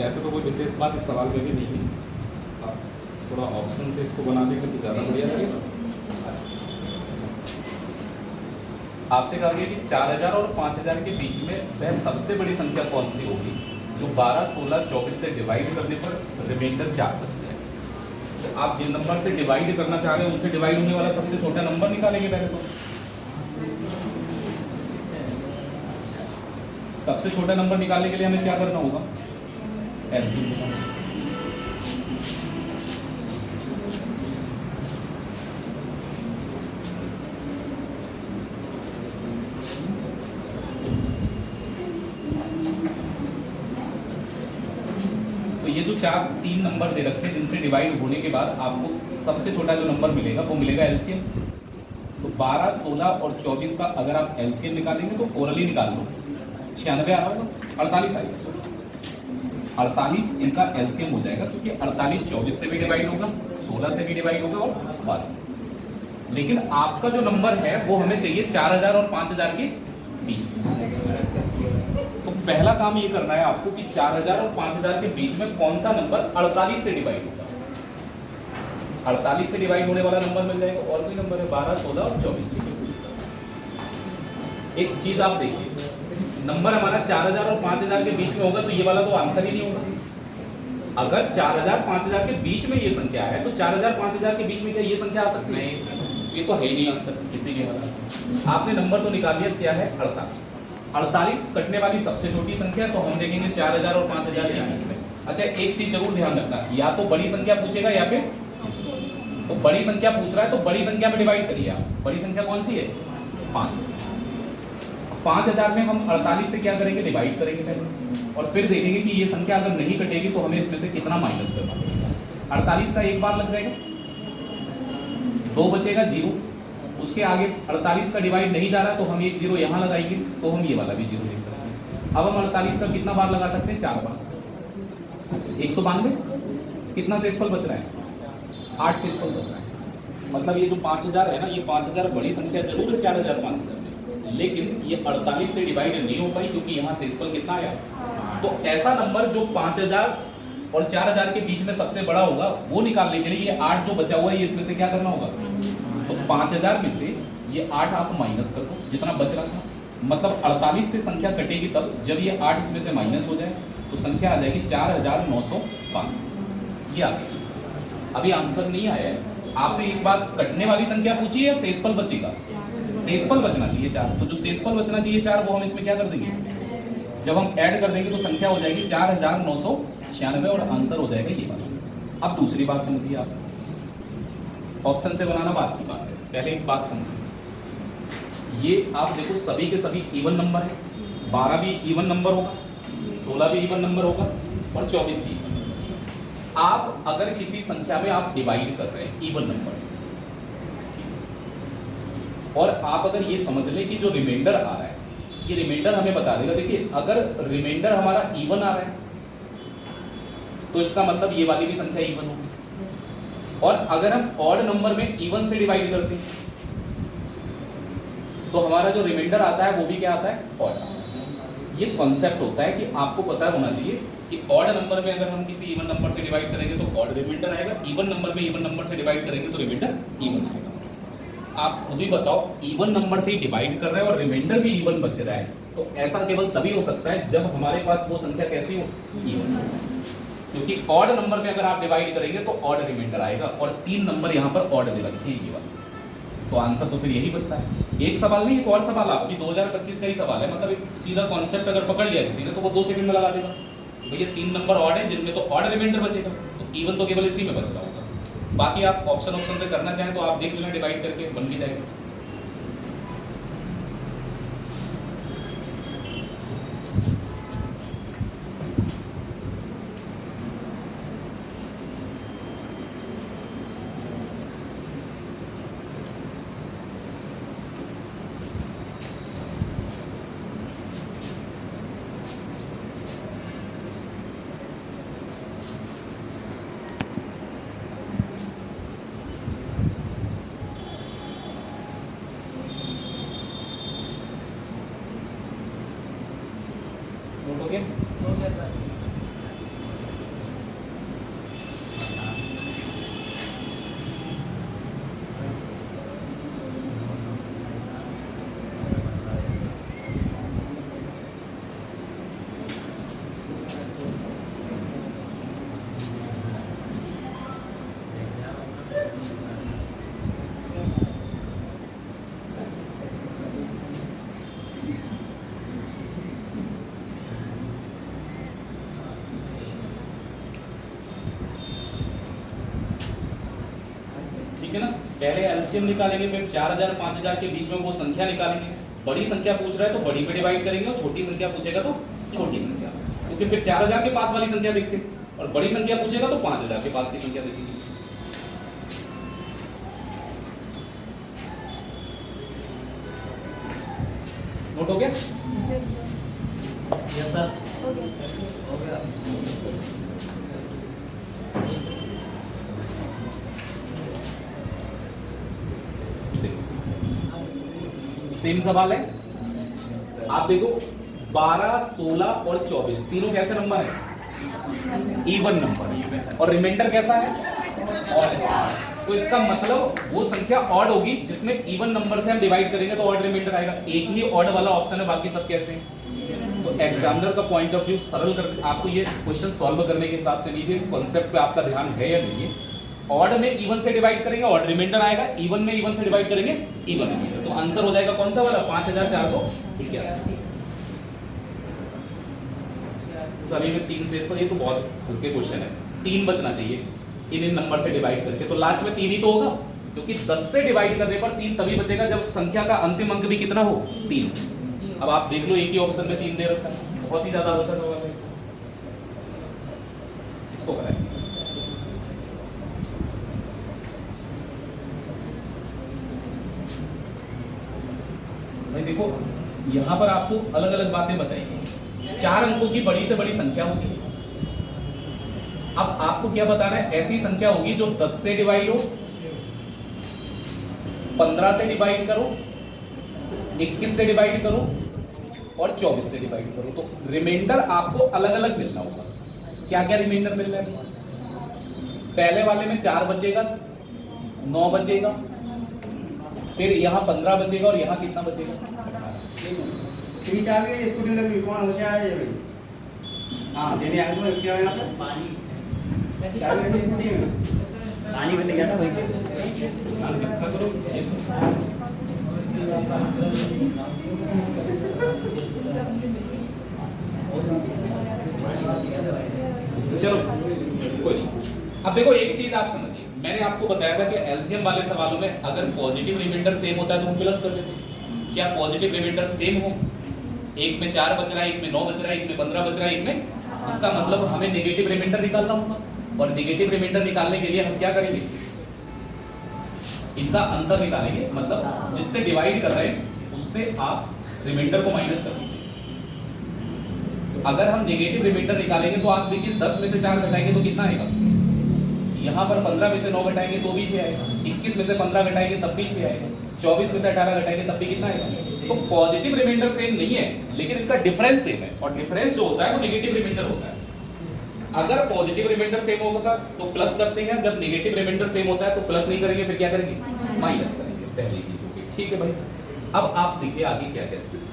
वैसे तो कोई विशेष बात इस सवाल में भी नहीं है, आप थोड़ा ऑप्शन से इसको बना देंगे तो ज़्यादा बढ़िया लगेगा। आपसे कहा गया कि 4000 और 5000 के बीच में वह सबसे बड़ी संख्या कौन सी होगी जो 12, 16, 24 से डिवाइड करने पर रिमाइंडर 4 बच जाए। तो आप जिन नंबर से डिवाइड करना चाह रहे हैं उनसे डिवाइड होने वाला सबसे छोटा नंबर निकालेंगे पहले तो। सबसे छोटा नंबर निकालने के लिए हमें क्या करना होगा, एलसीएम निकालना। तो ये जो 3 नंबर दे रखे हैं जिनसे डिवाइड होने के बाद आपको सबसे छोटा जो नंबर मिलेगा वो मिलेगा एलसीएम। तो 12, 16 और 24 का अगर आप एलसीएम निकालेंगे तो ओरली निकाल लो, 96 आ रहा होगा, 48 आएगा। 48 इनका एलसीएम हो जाएगा क्योंकि 48 24 से भी डिवाइड होगा, 16 से भी डिवाइड होगा और 12 से। लेकिन आपका जो नंबर है वो हमें चाहिए 4000 और 5000 के बीच। तो पहला काम ये करना है आपको कि 4000 और 5000 के बीच में कौन सा नंबर 48 से डिवाइड होगा। 48 से डिवाइड होने वाला नंबर मिल जाएगा, और कोई नंबर है 12, 16 और 24। ठीक है, एक चीज आप देखिए, नंबर हमारा 4000 और 5000 के बीच में होगा तो ये वाला तो आंसर ही नहीं होगा। अगर 4000 5000 के बीच में ये संख्या है तो 4000 5000 के बीच में क्या ये संख्या आ सकती है? ये तो है ही नहीं आंसर किसी भी हालत। आपने नंबर तो निकाल दिया, क्या है 48। 48 कटने वाली सबसे छोटी संख्या, तो हम देखेंगे 4000 और 5000 के बीच में। अच्छा, एक चीज जरूर ध्यान रखना, या तो बड़ी संख्या पूछेगा या फिर, तो बड़ी संख्या पूछ रहा है तो बड़ी संख्या में डिवाइड करिए आप। बड़ी संख्या कौन सी है? 5। 5000 में हम 48 से क्या करेंगे, डिवाइड करेंगे पहले, और फिर देखेंगे कि ये संख्या अगर नहीं कटेगी तो हमें इसमें से कितना माइनस करना पड़ेगा। 48 का एक बार लग जाएगा, 2 बचेगा 0, उसके आगे 48 का डिवाइड नहीं जा रहा तो हम एक 0 यहाँ लगाएंगे तो हम ये वाला भी 0 लिख सकते हैं। अब हम 48 का कितना बार लगा सकते हैं? 4 बार। 192 कितना शेषफल बच रहा है? 8 शेषफल बच रहा है। मतलब ये जो 5000 है ना, ये 5000 बड़ी संख्या जरूर है 4000 5000 में, लेकिन ये 48 से डिवाइड नहीं हो पाई क्योंकि यहाँ शेषफल कितना आया। तो ऐसा नंबर जो 5000 और 4000 के बीच में सबसे बड़ा होगा वो निकालने के लिए ये 8 जो बचा हुआ है ये इसमें से क्या करना होगा, तो 5000 में से ये 8 आप माइनस कर दो जितना बच रहा था। मतलब 48 से संख्या कटेगी तब जब ये 8 इसमें से माइनस हो जाए तो संख्या आ जाएगी 4905। ये आ गई। अभी आंसर नहीं आया है, आपसे एक बात, कटने वाली संख्या पूछी है, शेषफल बचेगा, शेषफल बचना चाहिए 4। तो जो शेषफल बचना चाहिए 4 वो हम इसमें क्या कर देंगे, जब हम ऐड कर देंगे तो संख्या हो जाएगी 4996 और आंसर हो जाएगा ये वाला। अब दूसरी बात समझिए आप, ऑप्शन से बनाना बात की बात है, पहले एक बात समझिए। ये आप देखो सभी के सभी इवन नंबर है, 12 भी इवन नंबर होगा, 16 भी इवन नंबर होगा और 24 भी इवन नंबर। आप अगर किसी संख्या में आप डिवाइड कर रहे हैं इवन नंबर से, और आप अगर ये समझ लें कि जो रिमाइंडर आ रहा है ये रिमाइंडर हमें बता देगा। देखिए, अगर रिमाइंडर हमारा इवन आ रहा है तो इसका मतलब ये वाली भी संख्या इवन होगी, और अगर हम ऑड नंबर में इवन से डिवाइड करते हैं तो हमारा जो रिमाइंडर आता है वो भी क्या आता है, ऑड। ये कॉन्सेप्ट होता है कि आपको पता होना चाहिए कि ऑड नंबर में अगर हम किसी इवन नंबर से डिवाइड करेंगे तो ऑड रिमाइंडर आएगा, इवन नंबर में इवन नंबर से डिवाइड करेंगे तो रिमाइंडर इवन आएगा। आप खुद ही बताओ, इवन नंबर से ही डिवाइड कर रहे हैं और रिमाइंडर भी इवन बच रहा है, तो ऐसा केवल तभी हो सकता है जब हमारे पास वो संख्या कैसी हो, इवन। क्योंकि ऑड नंबर में अगर आप डिवाइड करेंगे तो ऑड रिमाइंडर आएगा, और 3 नंबर यहाँ पर ऑड दे रखे हैं ये वाले, तो आंसर तो फिर यही बचता है। एक सवाल नहीं, एक और सवाल, आप अभी 2025 का ही सवाल है, मतलब एक सीधा कॉन्सेप्ट अगर पकड़ लिया किसी ने तो वो 2 सेकंड में लगा देगा। तो ये 3 नंबर ऑड है जिनमें तो ऑड रिमाइंडर बचेगा, तो इवन तो केवल इसी में बच रहा होगा। बाकी आप ऑप्शन से करना चाहें तो आप देख लेना, डिवाइड करके बन भी जाएगा। ठीक है ना। पहले एलसीएम निकालेंगे, फिर 4000 5000 के बीच में वो संख्या निकालेंगे। बड़ी संख्या पूछ रहा है तो बड़ी पे डिवाइड करेंगे, और छोटी संख्या पूछेगा तो छोटी संख्या, क्योंकि फिर 4000 के पास वाली संख्या देखते हैं, और बड़ी संख्या पूछेगा तो 5000 के पास की संख्या देखेंगे। नोट हो गया? Yes sir. हो गया। हो गया। सेम सवाल है। आप देखो 12, 16 और 24 तीनों कैसे नंबर है? इवन नंबर, और रिमाइंडर कैसा है? ऑड। तो इसका मतलब वो संख्या ऑड होगी जिसमें इवन नंबर से हम डिवाइड करेंगे तो ऑड रिमाइंडर आएगा। एक ही ऑड वाला ऑप्शन है, बाकी सब कैसे हैं? तो एग्जामिनर का पॉइंट ऑफ व्यू सरल कर, आपको ये क्वेश्चन सॉल्व करने के हिसाब से लीजिए, इस कॉन्सेप्ट पे आपका ध्यान है या नहीं है। ऑड में इवन से डिवाइड करेंगे, ऑड रिमाइंडर आएगा। इवन में इवन से डिवाइड करेंगे, इवन रिमाइंडर। तो आंसर हो जाएगा कौन सा वाला? 5481। सभी में 3 से इसका, ये तो बहुत हल्के क्वेश्चन है। 3 बचना चाहिए इन नंबर से डिवाइड करके, तो लास्ट में 3 ही तो होगा, क्योंकि 10 से डिवाइड करने पर 3 तभी बचेगा जब संख्या का अंतिम अंक भी कितना हो? 3। अब आप देख लो, एक ही ऑप्शन में 3 दे रखा है, बहुत ही ज्यादा होता है। इसको कराएंगे। भाई देखो, यहां पर आपको अलग अलग बातें बताएंगे। 4 अंकों की बड़ी से बड़ी संख्या होगी। अब आपको क्या बताना है? ऐसी संख्या होगी जो 10 से डिवाइड हो, 15 से डिवाइड करो, 21 से डिवाइड करो और 24 से डिवाइड करो। तो रिमाइंडर आपको अलग अलग मिलना होगा। क्या क्या रिमाइंडर मिल रहा है? पहले वाले में 4 बचेगा, 9 बचेगा, फिर यहाँ 15 बचेगा, और यहाँ कितना बचेगा? 3-4 की स्कूटी लगी, कौन होशियार है भाई? हाँ, देने आए तो क्या यहाँ पर पानी पानी में गया था भाई। चलो कोई नहीं। अब देखो एक चीज आप समझिए, मैंने आपको बताया था कि एलसीएम वाले सवालों में अगर पॉजिटिव रिमाइंडर सेम होता है तो हम प्लस कर लेते हैं। क्या पॉजिटिव रिमाइंडर सेम हो? एक में 4 बच रहा है, एक में 9 बच रहा है, एक में 15 बच रहा है, एक में, इसका मतलब हमें नेगेटिव रिमाइंडर निकालना होगा। और नेगेटिव रिमाइंडर निकालने के लिए हम क्या करेंगे? इनका अंतर निकालेंगे, मतलब जिससे डिवाइड कर रहे हैं उससे आप रिमाइंडर को माइनस कर दीजिए। अगर हम नेगेटिव रिमाइंडर निकालेंगे तो आप देखिए 10 में से 4 घटाएंगे तो कितना आएगा? यहाँ पर 15 में से 9 घटाएंगे तो भी 6 आएगा, 21 में से 15 घटाएंगे तब भी 6 आएगा, 24 में से 18 घटाएंगे तब भी कितना आएगा? तो पॉजिटिव रिमाइंडर सेम नहीं है, लेकिन इनका डिफरेंस सेम है, और डिफरेंस जो होता है वो नेगेटिव रिमाइंडर होता है। अगर पॉजिटिव रिमाइंडर सेम होगा तो प्लस करते हैं, जब नेगेटिव रिमाइंडर सेम होता है तो प्लस नहीं करेंगे, फिर क्या करेंगे? माइनस करेंगे। पहली चीज होगी, ठीक है भाई। अब आप देखिए आगे क्या कहते हैं।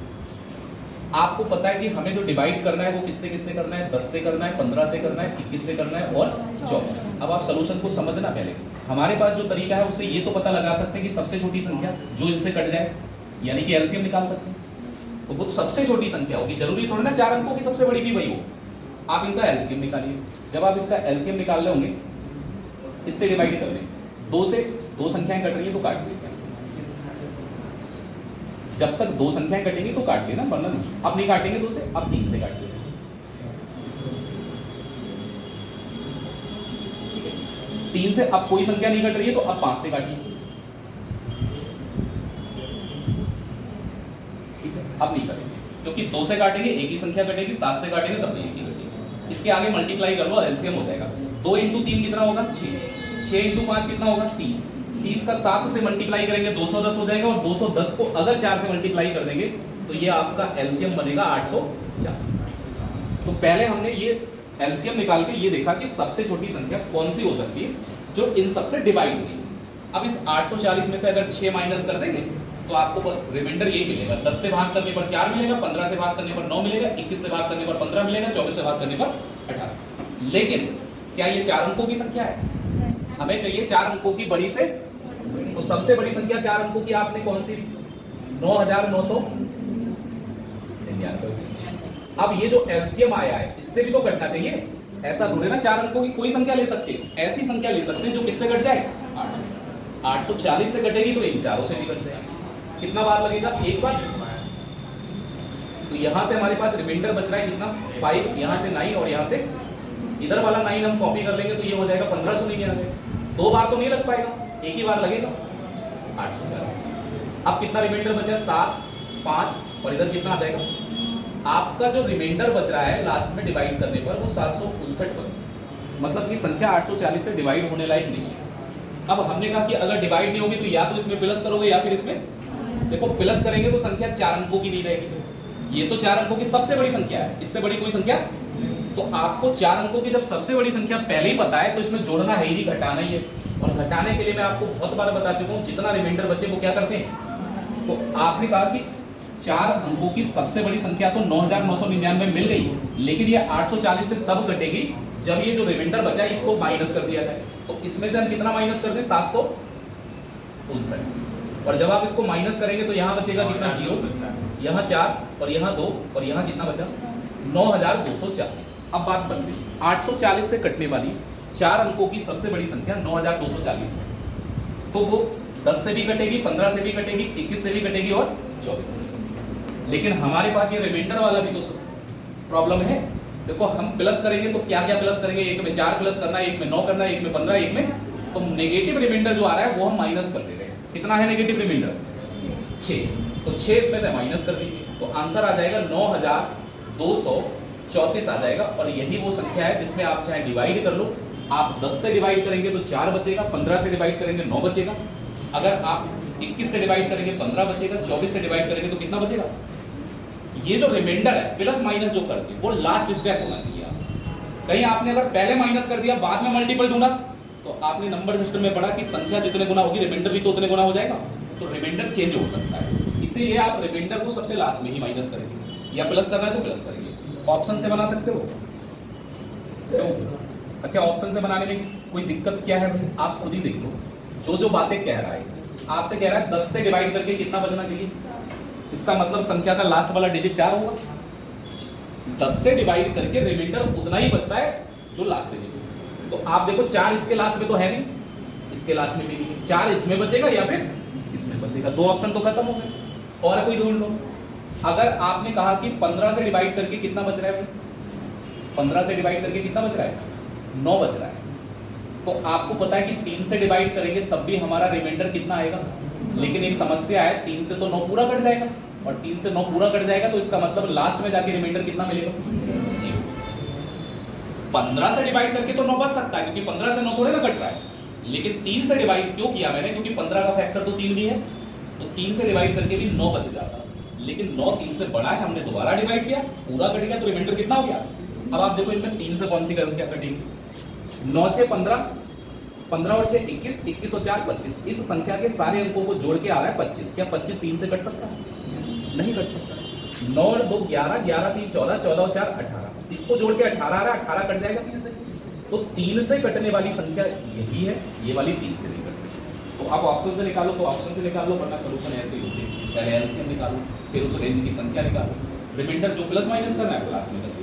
आपको पता है कि हमें जो डिवाइड करना है वो किससे किससे करना है? 10 से करना है, 15 से करना है, 21 से करना है और 24। अब आप सोल्यूशन को समझना। पहले हमारे पास जो तरीका है उससे ये तो पता लगा सकते हैं कि सबसे छोटी संख्या जो इनसे कट जाए, यानी कि एलसीएम निकाल सकते हैं। तो वो सबसे छोटी संख्या होगी, जरूरी थोड़ी ना 4 अंकों की सबसे बड़ी भी वही हो। आप इनका एलसीएम निकालिए। जब आप इसका एलसीएम निकाल रहे होंगे, इससे डिवाइड कर लें, 2 से 2 संख्याएं कट रही है तो काट देते हैं। जब तक 2 संख्याएं कटेंगी तो काट लेना, वरना नहीं। अब नहीं काटेंगे 2 से, अब 3 से काट लेना। 3 से अब कोई संख्या नहीं कट रही है तो अब 5 से काटिए। ठीक है, अब नहीं करेंगे क्योंकि 2 से काटेंगे एक ही संख्या कटेगी, 7 से काटेंगे तब भी एक ही कटेगी। इसके आगे मल्टीप्लाई कर लो, एलसीएम हो जाएगा। 2 × 3 कितना होगा? 6। 6 × 5 कितना होगा? 30। 30 का 7 से मल्टीप्लाई करेंगे 210 हो जाएगा, और 210 को अगर 4 से मल्टीप्लाई कर देंगे तो ये आपका एलसीएम बनेगा 804। तो पहले हमने ये एलसीएम निकाल के ये देखा कि सबसे छोटी संख्या कौन सी हो सकती है जो इन सबसे डिवाइड होगी। अब इस 840 में से अगर 6 माइनस कर देंगे तो आपको रिमाइंडर यही मिलेगा। 10 से भाग करने पर 4 मिलेगा, 15 से भाग करने पर 9 मिलेगा, 21 से भाग करने पर 15 मिलेगा, 24 से भाग करने पर 18। लेकिन क्या ये 4 अंकों की संख्या है? हमें चाहिए 4 अंकों की बड़ी से। तो सबसे बड़ी संख्या 4 अंकों की आपने कौन सी? 9999। अब ये जो एलसीएम आया है इससे भी तो कटना चाहिए। ऐसा थोड़े ना 4 अंकों की कोई संख्या ले सकते हैं, ऐसी संख्या ले सकते हैं जो किससे कट जाए? 8। 840 से कटेगी तो इन चारों से भी कट जाएगा। कितना बार लगेगा? एक बार। तो यहाँ से हमारे पास रिमाइंडर बच रहा है कितना? 5, यहाँ से 9 और यहाँ से इधर वाला 9 हम कॉपी कर लेंगे तो ये हो जाएगा 1599। 2 बार तो नहीं लग पाएगा, एक ही बार लगेगा 840। अब कितना रिमाइंडर बचा? 7, 5 और इधर कितना आ जाएगा? आपका जो रिमाइंडर बच रहा है लास्ट में डिवाइड करने पर वो 759 पर, मतलब कि संख्या 840 से डिवाइड होने लायक नहीं है। अब हमने कहा कि अगर डिवाइड नहीं होगी तो या तो इसमें प्लस करोगे या फिर इसमें, देखो प्लस करेंगे तो संख्या 4 अंकों की नहीं रहेगी। ये तो 4 अंकों की सबसे बड़ी संख्या है, इससे बड़ी कोई संख्या। तो आपको 4 अंकों की जब सबसे बड़ी संख्या पहले ही पता है तो इसमें जोड़ना है ही नहीं, घटाना ही है। और घटाने के लिए मैं आपको बहुत बार बता चुका हूँ, जितना रिमाइंडर बचे वो क्या करते हैं। तो आपने कहा कि 4 अंकों की सबसे बड़ी संख्या तो 9999 मिल गई, लेकिन ये 840 से तब घटेगी जब ये जो रिमाइंडर बचा है इसको माइनस कर दिया जाए। तो इसमें से हम कितना माइनस कर दें? 759। और जब आप इसको माइनस करेंगे तो यहाँ बचेगा कितना? 0, यहाँ 4 और यहाँ 2 और यहाँ कितना बचा? 9240। अब बात बनती है 840 से कटने वाली 4 अंकों की सबसे बड़ी संख्या 9240 है। तो वो 10 से भी कटेगी, 15 से भी कटेगी, 21 से भी कटेगी और 24 से भी कटेगी। लेकिन हमारे पास ये रिमाइंडर वाला भी तो प्रॉब्लम है। देखो हम प्लस करेंगे तो क्या क्या प्लस करेंगे? एक में 4 प्लस करना है, एक में 9 करना है, एक में 15, एक में, तो नेगेटिव रिमाइंडर जो आ रहा है वो हम माइनस कर दे रहे हैं। कितना है नेगेटिव रिमाइंडर? 6। तो 6 इसमें से माइनस कर दीजिए तो आंसर आ जाएगा 9234 आ जाएगा। और यही वो संख्या है जिसमें आप चाहे डिवाइड कर लो। आप 10 से डिवाइड करेंगे तो 4 बचेगा, 15 से डिवाइड करेंगे 9 बचेगा, अगर आप 21 से डिवाइड करेंगे 15 बचेगा, 24 से डिवाइड करेंगे तो कितना बचेगा? ये जो रिमाइंडर है प्लस माइनस जो करते वो लास्ट स्टेप होना चाहिए। आप कहीं आपने अगर पहले माइनस कर दिया बाद में मल्टीपल ढूंढा तो आपने नंबर सिस्टम में पढ़ा कि संख्या जितने गुना होगी रिमाइंडर भी तो उतने गुना हो जाएगा, तो रिमाइंडर चेंज हो सकता है। इसीलिए आप रिमाइंडर को सबसे लास्ट में ही माइनस करेंगे, या प्लस करना है तो प्लस करेंगे। ऑप्शन से बना सकते हो। अच्छा, ऑप्शन से बनाने में कोई दिक्कत क्या है भाई? आप खुद ही देख लो। जो बातें कह रहा है, आपसे कह रहा है 10 से डिवाइड करके कितना बचना चाहिए, इसका मतलब संख्या का लास्ट वाला डिजिट 4 होगा। 10 से डिवाइड करके रिमाइंडर उतना ही बचता है जो लास्ट डिजिट। तो आप देखो 4 इसके लास्ट में तो है नहीं, इसके लास्ट में भी नहीं, 4 इसमें बचेगा या फिर इसमें बचेगा। 2 ऑप्शन तो खत्म हो गए। और कोई ढूंढ लो। अगर आपने कहा कि 15 से डिवाइड करके कितना बच रहा है भाई, 15 से डिवाइड करके कितना बच रहा है? 9 बच रहा है। तो आपको पता है कि 3 से डिवाइड करेंगे तब भी हमारा रिमाइंडर कितना आएगा, लेकिन एक समस्या है, 3 से तो 9 पूरा कट जाएगा, और 3 से 9 पूरा कट जाएगा तो इसका मतलब लास्ट में जाके रिमाइंडर कितना मिलेगा? 0। 15 से डिवाइड करके तो 9 बच सकता है, क्योंकि 15 से 9 थोड़े ना कट रहा है, लेकिन 3 से डिवाइड क्यों किया मैंने? क्योंकि 15 का फैक्टर तो 3 भी है, तो 3 से डिवाइड करके भी 9 बच जाता, लेकिन 9 3 से बड़ा है, हमने दोबारा डिवाइड किया, पूरा कट गया, तो रिमाइंडर कितना हो गया? अब आप देखो इनमें 3 से कौन सी क्या कटेगी? 9 6 15, 15 और 6 21, 21 और 4 25। इस संख्या के सारे अंकों को जोड़ के आ रहा है 25। क्या 25 3 से कट सकता है? नहीं कट सकता। 9 और 2 11, 11 3 14, 14 और 4 18। इसको जोड़ के 18 आ रहा है, 18 कट जाएगा 3 से। तो 3 से कटने वाली संख्या यही है, ये वाली 3 से नहीं कटती। तो आप ऑप्शन से निकालो, तो ऑप्शन से निकाल लो, वरना सोल्यूशन ऐसे ही होते हैं। पहले एलसीएम निकालो, फिर उस रेंज की संख्या निकालो, रिमाइंडर जो प्लस माइनस करना है क्लास में करिए।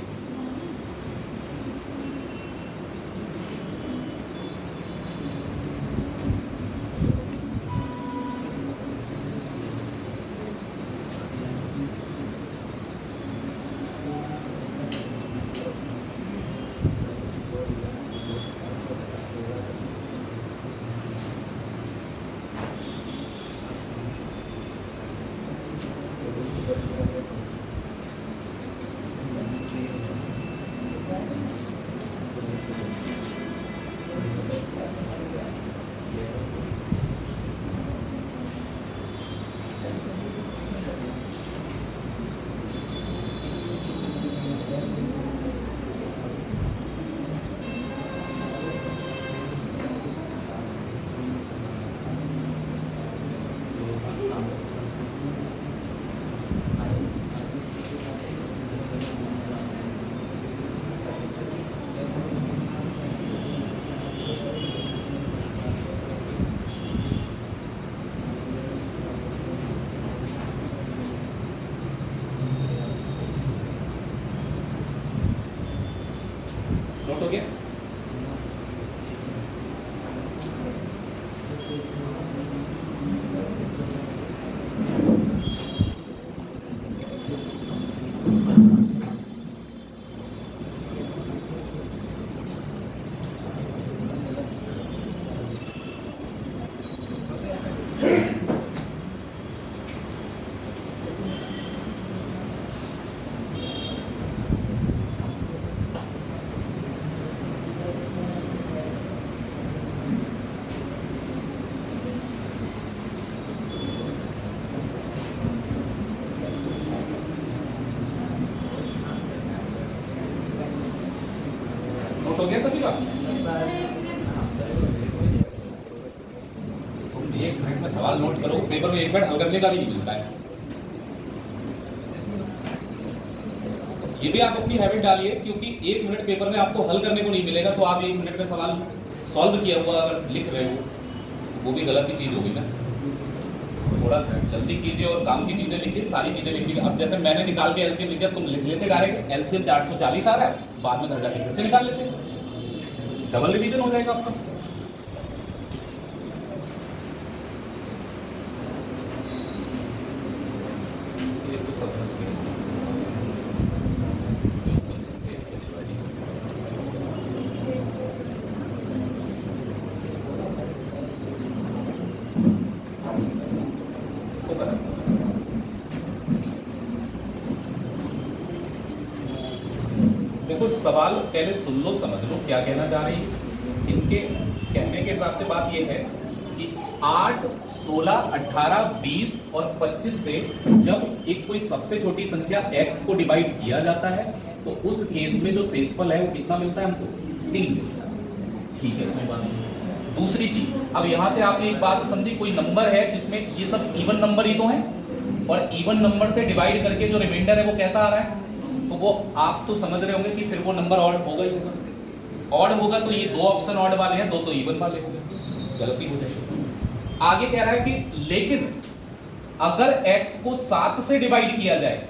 से सवाल नोट करो, पेपर में एक बार हल करने का भी नहीं मिलता है। ये भी आप अपनी हैबिट डालिए, क्योंकि 1 मिनट पेपर में आपको हल करने को नहीं मिलेगा, तो आप 1 मिनट में सवाल सॉल्व किया हुआ अगर लिख रहे हो वो भी गलत ही चीज़ होगी ना। थोड़ा जल्दी कीजिए और काम की चीज़ें लिखिए, सारी चीज़ें लिखिए। अब जैसे मैंने निकाल के एलसीएम लिख दिया, तुम लिख लेते डायरेक्ट एलसीएम 440 आ रहा है, बाद में घर जाके फिर से निकाल लेते, डबल रिवीजन हो जाएगा आपका। देखो सवाल पहले सुन लो, समझ लो क्या कहना चाह रही है। इनके कहने के हिसाब से बात यह है कि 8, 16, 18, 20 और 25 से जब एक कोई सबसे छोटी संख्या x को डिवाइड किया जाता है तो उस केस में जो शेषफल है वो कितना मिलता है हमको? 3 मिलता है। ठीक है, कोई बात नहीं। दूसरी चीज, अब यहां से आपने एक बात समझी, कोई नंबर है जिसमें ये सब इवन नंबर ही तो है, और इवन नंबर से डिवाइड करके जो रिमाइंडर है वो कैसा आ रहा है, तो वो आप तो समझ रहे होंगे कि फिर वो नंबर ऑड होगा ही होगा। ऑड होगा तो ये 2 ऑप्शन ऑड वाले हैं, 2 तो इवन वाले होंगे, गलती हो जाएगी। आगे कह रहा है कि लेकिन अगर x को 7 से डिवाइड किया जाए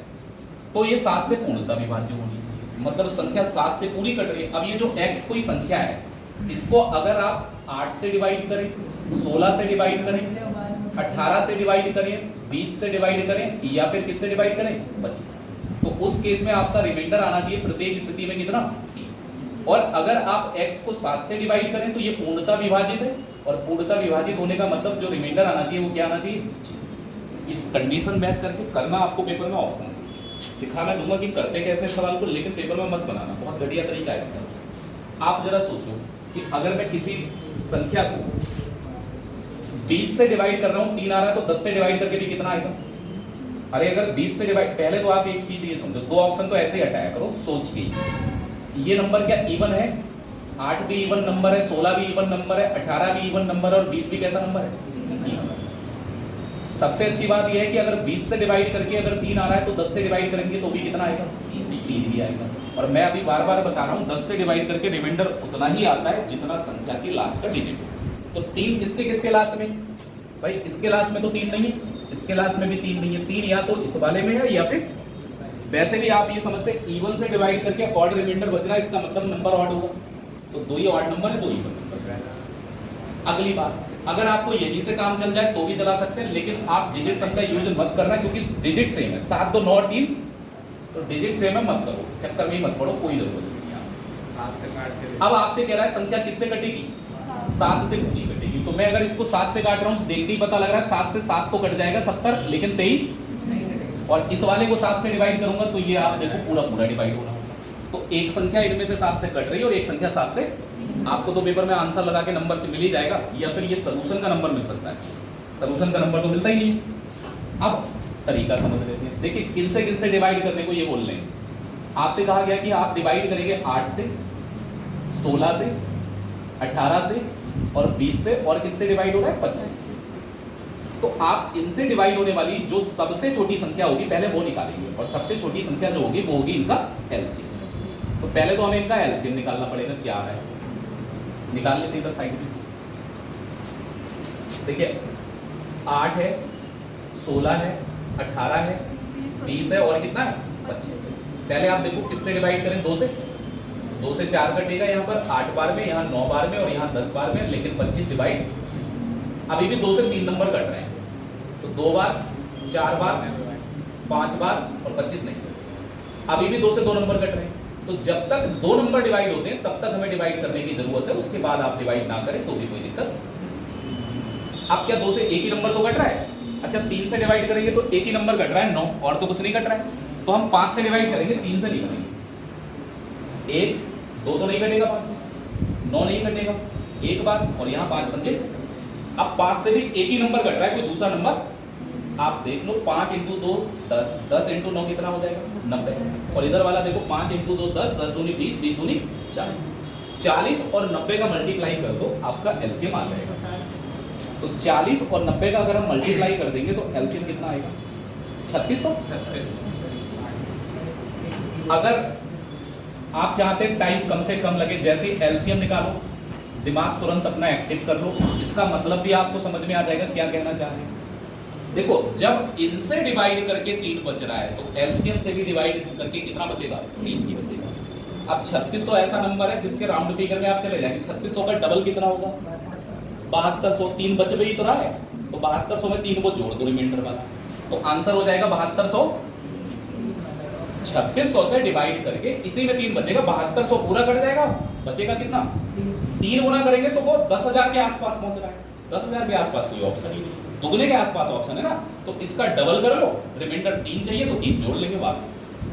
तो ये 7 से पूर्णतः विभाज्य होनी चाहिए, मतलब संख्या 7 से पूरी कट रही है। अब ये जो x कोई संख्या है, इसको अगर आप 8 से डिवाइड करें, 16 से डिवाइड करें, 18 से डिवाइड करें, 20 से डिवाइड करें, या फिर किससे डिवाइड करें? 25, तो उस केस में आपका रिमाइंडर आना चाहिए प्रत्येक स्थिति में कितना? 3। और अगर आप x को 7 से डिवाइड करें तो ये पूर्णतः विभाजित है, और पूर्णतः विभाजित होने का मतलब जो रिमाइंडर आना चाहिए वो क्या आना चाहिए? ये कंडीशन मैच करके करना आपको पेपर में ऑप्शन सिखा मैं दूंगा कि करते कैसे सवाल को, लेकिन पेपर में मत बनाना, बहुत घटिया तरीका है इसका। आप जरा सोचो कि अगर मैं किसी संख्या को 20 से डिवाइड कर रहा हूं, 3 आ रहा है, तो 10 से डिवाइड करके भी कितना आएगा? अरे अगर 20 से डिवाइड, पहले तो आप एक चीज ये समझो, 2 ऑप्शन तो ऐसे ही हटाया करो सोच के। ये नंबर क्या इवन है? 8 भी इवन नंबर है, 16 भी इवन नंबर है, 18 भी इवन नंबर है, और 20 भी कैसा नंबर है? सबसे अच्छी बात यह है कि अगर 20 से डिवाइड करके अगर 3 आ रहा है तो 10 से डिवाइड करेंगे तो भी कितना आएगा? 3 भी आएगा। और मैं अभी बार बार बता रहा हूँ, 10 से डिवाइड करके रिमाइंडर उतना ही आता है जितना संख्या की लास्ट का डिजिट हो। तो 3 किसके किसके लास्ट में? भाई इसके लास्ट में तो 3 नहीं है, इसके लास्ट में भी 3 नहीं है। 3 या तो इस वाले में है, या फिर वैसे भी आप ये समझते हैं इवन से डिवाइड करके ऑड रिमाइंडर बच रहा है, इसका मतलब नंबर ऑड होगा, तो 2 ही ऑड नंबर है, 2 इवन नंबर है। अगली बात, अगर आपको यहीं से काम चल जाए तो भी चला सकते हैं, लेकिन आप डिजिट सम का यूज मत करना, क्योंकि डिजिट सेम है, 7 2 9 3, तो डिजिट सेम है, मत करो, चक्कर में ही मत पड़ो, कोई जरूरत नहीं है। अब आपसे कह रहा है संख्या किससे कटेगी? 7 से पूरी कटेगी। तो मैं अगर इसको 7 से काट रहा हूँ, देखते ही पता लग रहा है 7 से 7 तो कट जाएगा 70, लेकिन 23, और इस वाले को 7 से डिवाइड करूंगा तो ये आप देखो पूरा पूरा डिवाइड होना। तो एक संख्या इनमें से 7 से कट रही है और एक संख्या 7 से, आपको तो पेपर में आंसर लगा के नंबर मिल ही जाएगा, या फिर ये सॉल्यूशन का नंबर मिल सकता है, सॉल्यूशन का नंबर तो मिलता ही नहीं है। अब तरीका समझ लेते हैं। देखिए किनसे डिवाइड करने को ये बोल रहे हैं। आपसे कहा गया कि आप डिवाइड करेंगे 8 से, 16 से, 18 से और 20 से, और किससे डिवाइड हो रहा है? 25। तो आप इनसे डिवाइड होने वाली जो सबसे छोटी संख्या होगी पहले वो निकालेंगे, और सबसे छोटी संख्या जो होगी वो होगी इनका एलसीएम। तो पहले तो हमें इनका एलसीएम निकालना पड़ेगा, क्या है निकाल लेते हैं इधर साइड में। देखिए 8 है, 16 है, 18 है, 20 है, और कितना है? 25। पहले आप देखो किससे डिवाइड करें? 2 से। 2 से 4 कटेगा यहाँ पर 8 बार में, यहाँ 9 बार में, और यहाँ 10 बार में, लेकिन 25 डिवाइड अभी भी 2 से 3 नंबर कट रहे हैं, तो 2 बार, 4 बार, 5 बार और 25 नहीं, अभी भी 2 से 2 नंबर कट रहे हैं। तो जब तक 2 नंबर डिवाइड होते हैं तब तक हमें डिवाइड करने की जरूरत है, उसके बाद आप डिवाइड ना करें तो भी कोई दिक्कत। अब क्या 2 से एक ही नंबर तो कट रहा है? अच्छा 3 से डिवाइड करेंगे तो एक ही नंबर कट रहा है 9, और तो कुछ नहीं कट रहा है, तो हम 5 से डिवाइड करेंगे, 3 से नहीं करेंगे। 1 2 तो नहीं कटेगा, 5 से 9 नहीं कटेगा, एक बार, और यहाँ 5 पंजे। अब 5 से भी एक ही नंबर कट रहा है, कोई दूसरा नंबर आप देख लो, 5 × 2 10, 10 × 9 कितना हो जाएगा? 90। और इधर वाला देखो 5 × 2 10, 10 दूनी 20, 20 दूनी 40, 40 और 90 का मल्टीप्लाई कर दो, आपका एलसीएम आ जाएगा। तो 40 और 90 का अगर हम मल्टीप्लाई कर देंगे तो एलसीएम कितना आएगा? 3600। अगर आप चाहते हैं टाइम कम से कम लगे, जैसे एलसीएम निकालो, दिमाग तुरंत अपना एक्टिव कर लो, इसका मतलब भी आपको समझ में आ जाएगा क्या कहना चाह रहे हैं। देखो, जब इनसे डिवाइड करके 3 बच रहा है तो एलसीएम से भी डिवाइड करके कितना बचेगा? 3 ही बचेगा। अब 3600 ऐसा नंबर है जिसके राउंड फिगर में आप चले जाएंगे, 3600 का डबल कितना होगा? 7200। 3 बच भी तो रहा है, तो 7200 में 3 को जोड़ दो रिमाइंडर वाला, तो आंसर हो जाएगा 7200। 3600 से डिवाइड करके इसी में 3 बचेगा, 7200 पूरा कट जाएगा, बचेगा कितना? 3 गुना करेंगे तो वो 10,000 के आसपास पहुंच रहा है। 10,000 के आसपास कोई ऑप्शन ही नहीं, दुगने के आसपास ऑप्शन है ना, तो इसका डबल कर लो, रिमाइंडर 3 चाहिए तो 3 जोड़ लेंगे बाद।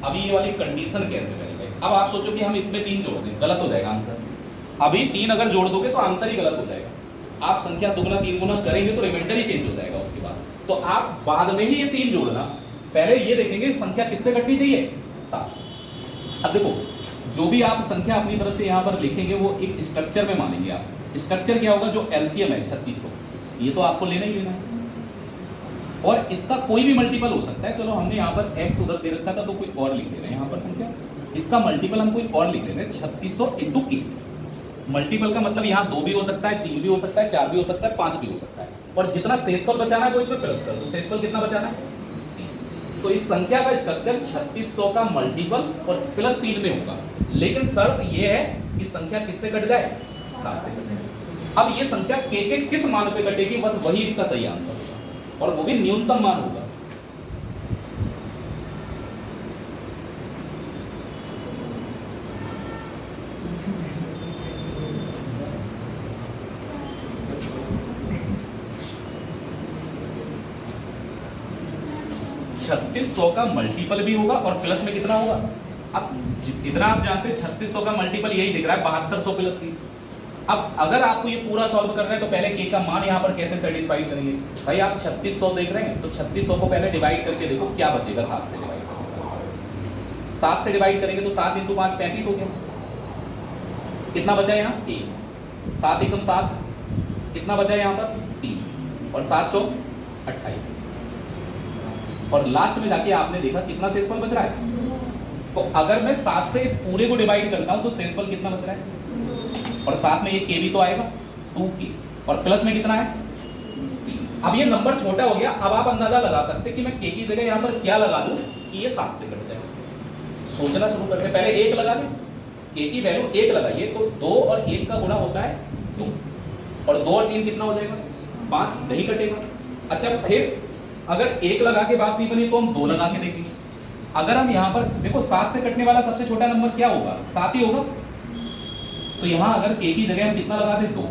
अभी ये वाली कंडीशन कैसे करेंगे? अब आप सोचो कि हम इसमें 3 जोड़ दें, गलत हो जाएगा आंसर। अभी 3 अगर जोड़ दोगे तो आंसर ही गलत हो जाएगा। आप संख्या दुगना 3 गुना करेंगे तो रिमाइंडर ही चेंज हो जाएगा उसके बाद। तो आप बाद में ही ये 3 जोड़ना, पहले ये देखेंगे संख्या किससे कटनी चाहिए? 7। अब देखो, जो भी आप संख्या अपनी तरफ से यहाँ पर लिखेंगे वो एक स्ट्रक्चर में मानेंगे आप। स्ट्रक्चर क्या होगा? जो एलसीएम है 3600, ये तो आपको लेना ही लेना है, और इसका कोई भी मल्टीपल हो सकता है। चलो हमने यहाँ पर x उधर दे रखा था तो कोई और लिख दे रहे हैं यहाँ पर संख्या, इसका मल्टीपल हम कोई और लिख रहे हैं 3600 इंटू k। मल्टीपल का मतलब यहाँ 2 भी हो सकता है, 3 भी हो सकता है, 4 भी हो सकता है, 5 भी हो सकता है, और जितना शेषफल बचाना है वो इसमें प्लस कर दो। शेषफल कितना बचाना है? तो इस संख्या का स्ट्रक्चर 3600 का मल्टीपल और प्लस 3 में होगा, लेकिन शर्त यह है कि संख्या किससे कट जाए? 7 से कट जाए। अब ये संख्या के किस मान पे कटेगी, बस वही इसका सही आंसर होगा, और वो भी न्यूनतम मान होगा। छत्तीस 3600 का मल्टीपल भी होगा और प्लस में कितना होगा? अब इतना आप जानते हैं 3600 का मल्टीपल यही दिख रहा है 7200 प्लस 3। अब अगर आपको ये पूरा सॉल्व करना है तो पहले के का मान यहाँ पर कैसे सेटिस्फाई करेंगे? भाई आप 3600 देख रहे हैं तो 3600 को पहले डिवाइड करके देखो क्या बचेगा। 7 से डिवाइड करेंगे, 7 से डिवाइड करेंगे तो 7 × 5 35 हो गया। कितना बचा यहाँ? 1। 7 एकम 7, कितना बचा यहाँ पर? 3, और 7 चौक 28, और लास्ट में जाके आपने देखा कितना शेषफल बच रहा है। तो अगर मैं 7 से इस पूरे को डिवाइड करता हूं तो शेषफल कितना बच रहा है? और साथ में ये के भी तो आएगा 2k, और प्लस में कितना है? 3। अब ये नंबर छोटा हो गया, अब आप अंदाजा लगा सकते कि मैं के की जगह यहाँ पर क्या लगा लूं कि ये 7 से कट जाए। सोचना शुरू करते, पहले 1 लगा लें, के की वैल्यू 1 लगाइए तो 2 और 1 का गुणा होता है 2, और 2 और 3 कितना हो जाएगा? 5, नहीं कटेगा। अच्छा, फिर अगर 1 लगा के बात नहीं बनी तो हम 2 लगा के देखेंगे। अगर हम यहाँ पर देखो 7 से कटने वाला सबसे छोटा नंबर क्या होगा? 7 ही होगा। तो यहाँ अगर k की जगह हम कितना लगा दें? 2।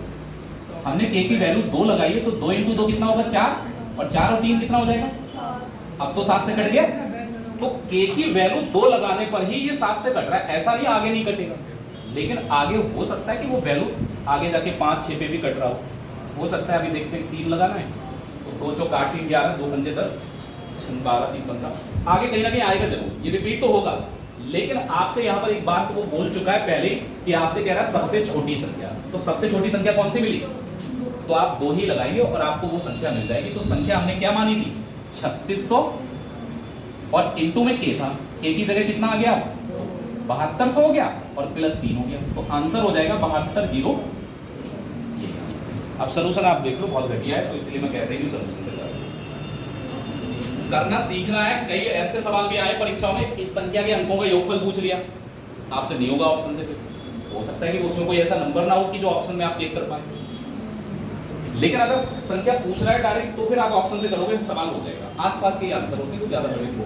हमने k की वैल्यू 2 लगाई है तो 2 × 2 कितना होगा? 4, और 4 और 3 कितना हो जाएगा? अब तो 7 से कट गया। तो k की वैल्यू 2 लगाने पर ही ये 7 से कट रहा है, ऐसा नहीं आगे नहीं कटेगा। लेकिन आगे हो सकता है कि वो वैल्यू आगे जाके 5, 6 पे भी कट रहा हो सकता है। अभी देखते हैं, 3 लगाना है तो 2 चौक 8, 3 11, 2 पंजे 10, 12, 3 15, आगे कहीं ना कहीं आएगा जरूर, ये रिपीट तो होगा। लेकिन आपसे यहाँ पर एक बात वो बोल चुका है पहले कि आपसे कह रहा है सबसे छोटी संख्या, तो सबसे छोटी संख्या कौन सी मिली? तो आप 2 ही लगाएंगे और आपको वो संख्या मिल जाएगी। तो संख्या हमने क्या मानी थी? 3600, और इंटू में k था, k की जगह कितना आ गया? 7200 हो गया, और प्लस 3 हो गया, तो आंसर हो जाएगा 72,000। अब सलूशन आप देख लो, बहुत घटिया है, तो इसलिए मैं कहता हूँ सलूशन से करना सीखना है। कई ऐसे सवाल भी आए परीक्षाओं में, इस संख्या के अंकों का योगफल पूछ लिया, आपसे नहीं होगा ऑप्शन से, फिर हो सकता है कि उसमें कोई ऐसा नंबर ना हो कि जो ऑप्शन में आप चेक कर पाए। लेकिन अगर संख्या पूछ रहा है डायरेक्ट तो फिर आप ऑप्शन से करोगे, सवाल हो जाएगा। आसपास के आंसर होते हैं तो ज्यादा बड़े नहीं।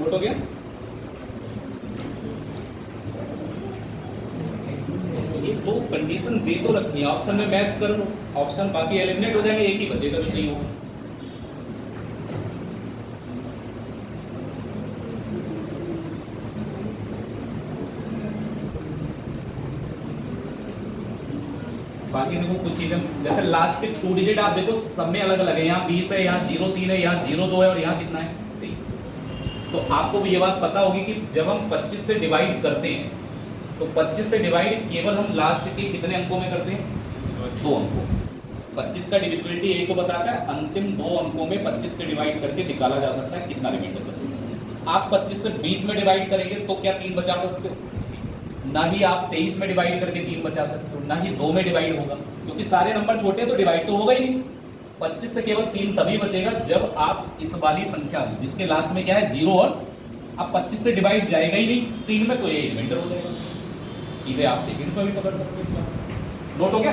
नोट हो गया? ये दो कंडीशन दे तो रखनी है, ऑप्शन में मैच कर लो, ऑप्शन बाकी एलिमिनेट हो जाएंगे, एक ही बचेगा जो सही होगा। बाकी देखो कुछ चीजें जैसे लास्ट के 2 डिजिट आप देखो सब में अलग अलग है, यहाँ 20 है, यहाँ 03 है, यहाँ 02 है और यहाँ कितना है 23। तो आपको भी ये बात पता होगी कि जब हम 25 से डिवाइड करते हैं तो 25 से डिवाइड केवल हम लास्ट के कितने अंकों में करते हैं? 2 अंकों। 25 का डिविजिबिलिटी यही तो बताता है, अंतिम 2 अंकों में 25 से डिवाइड करके निकाला जा सकता है कितना रिमाइंडर बचेगा। आप 25 से 20 में डिवाइड करेंगे तो क्या 3 बचा सकते हो? ना ही आप 23 में डिवाइड करके 3 बचा सकते हो, ना ही 2 में डिवाइड होगा, क्योंकि सारे नंबर छोटे हैं तो डिवाइड तो होगा ही नहीं। 25 से केवल 3 तभी बचेगा जब आप इस वाली संख्या जिसके लास्ट में क्या है 0 और अब 25 से डिवाइड जाएगा ही नहीं 3 में, तो ये रिमाइंडर हो जाएगा। सीधे आप सेकंड में भी पकड़ सकते हो इसका। नोट हो गया?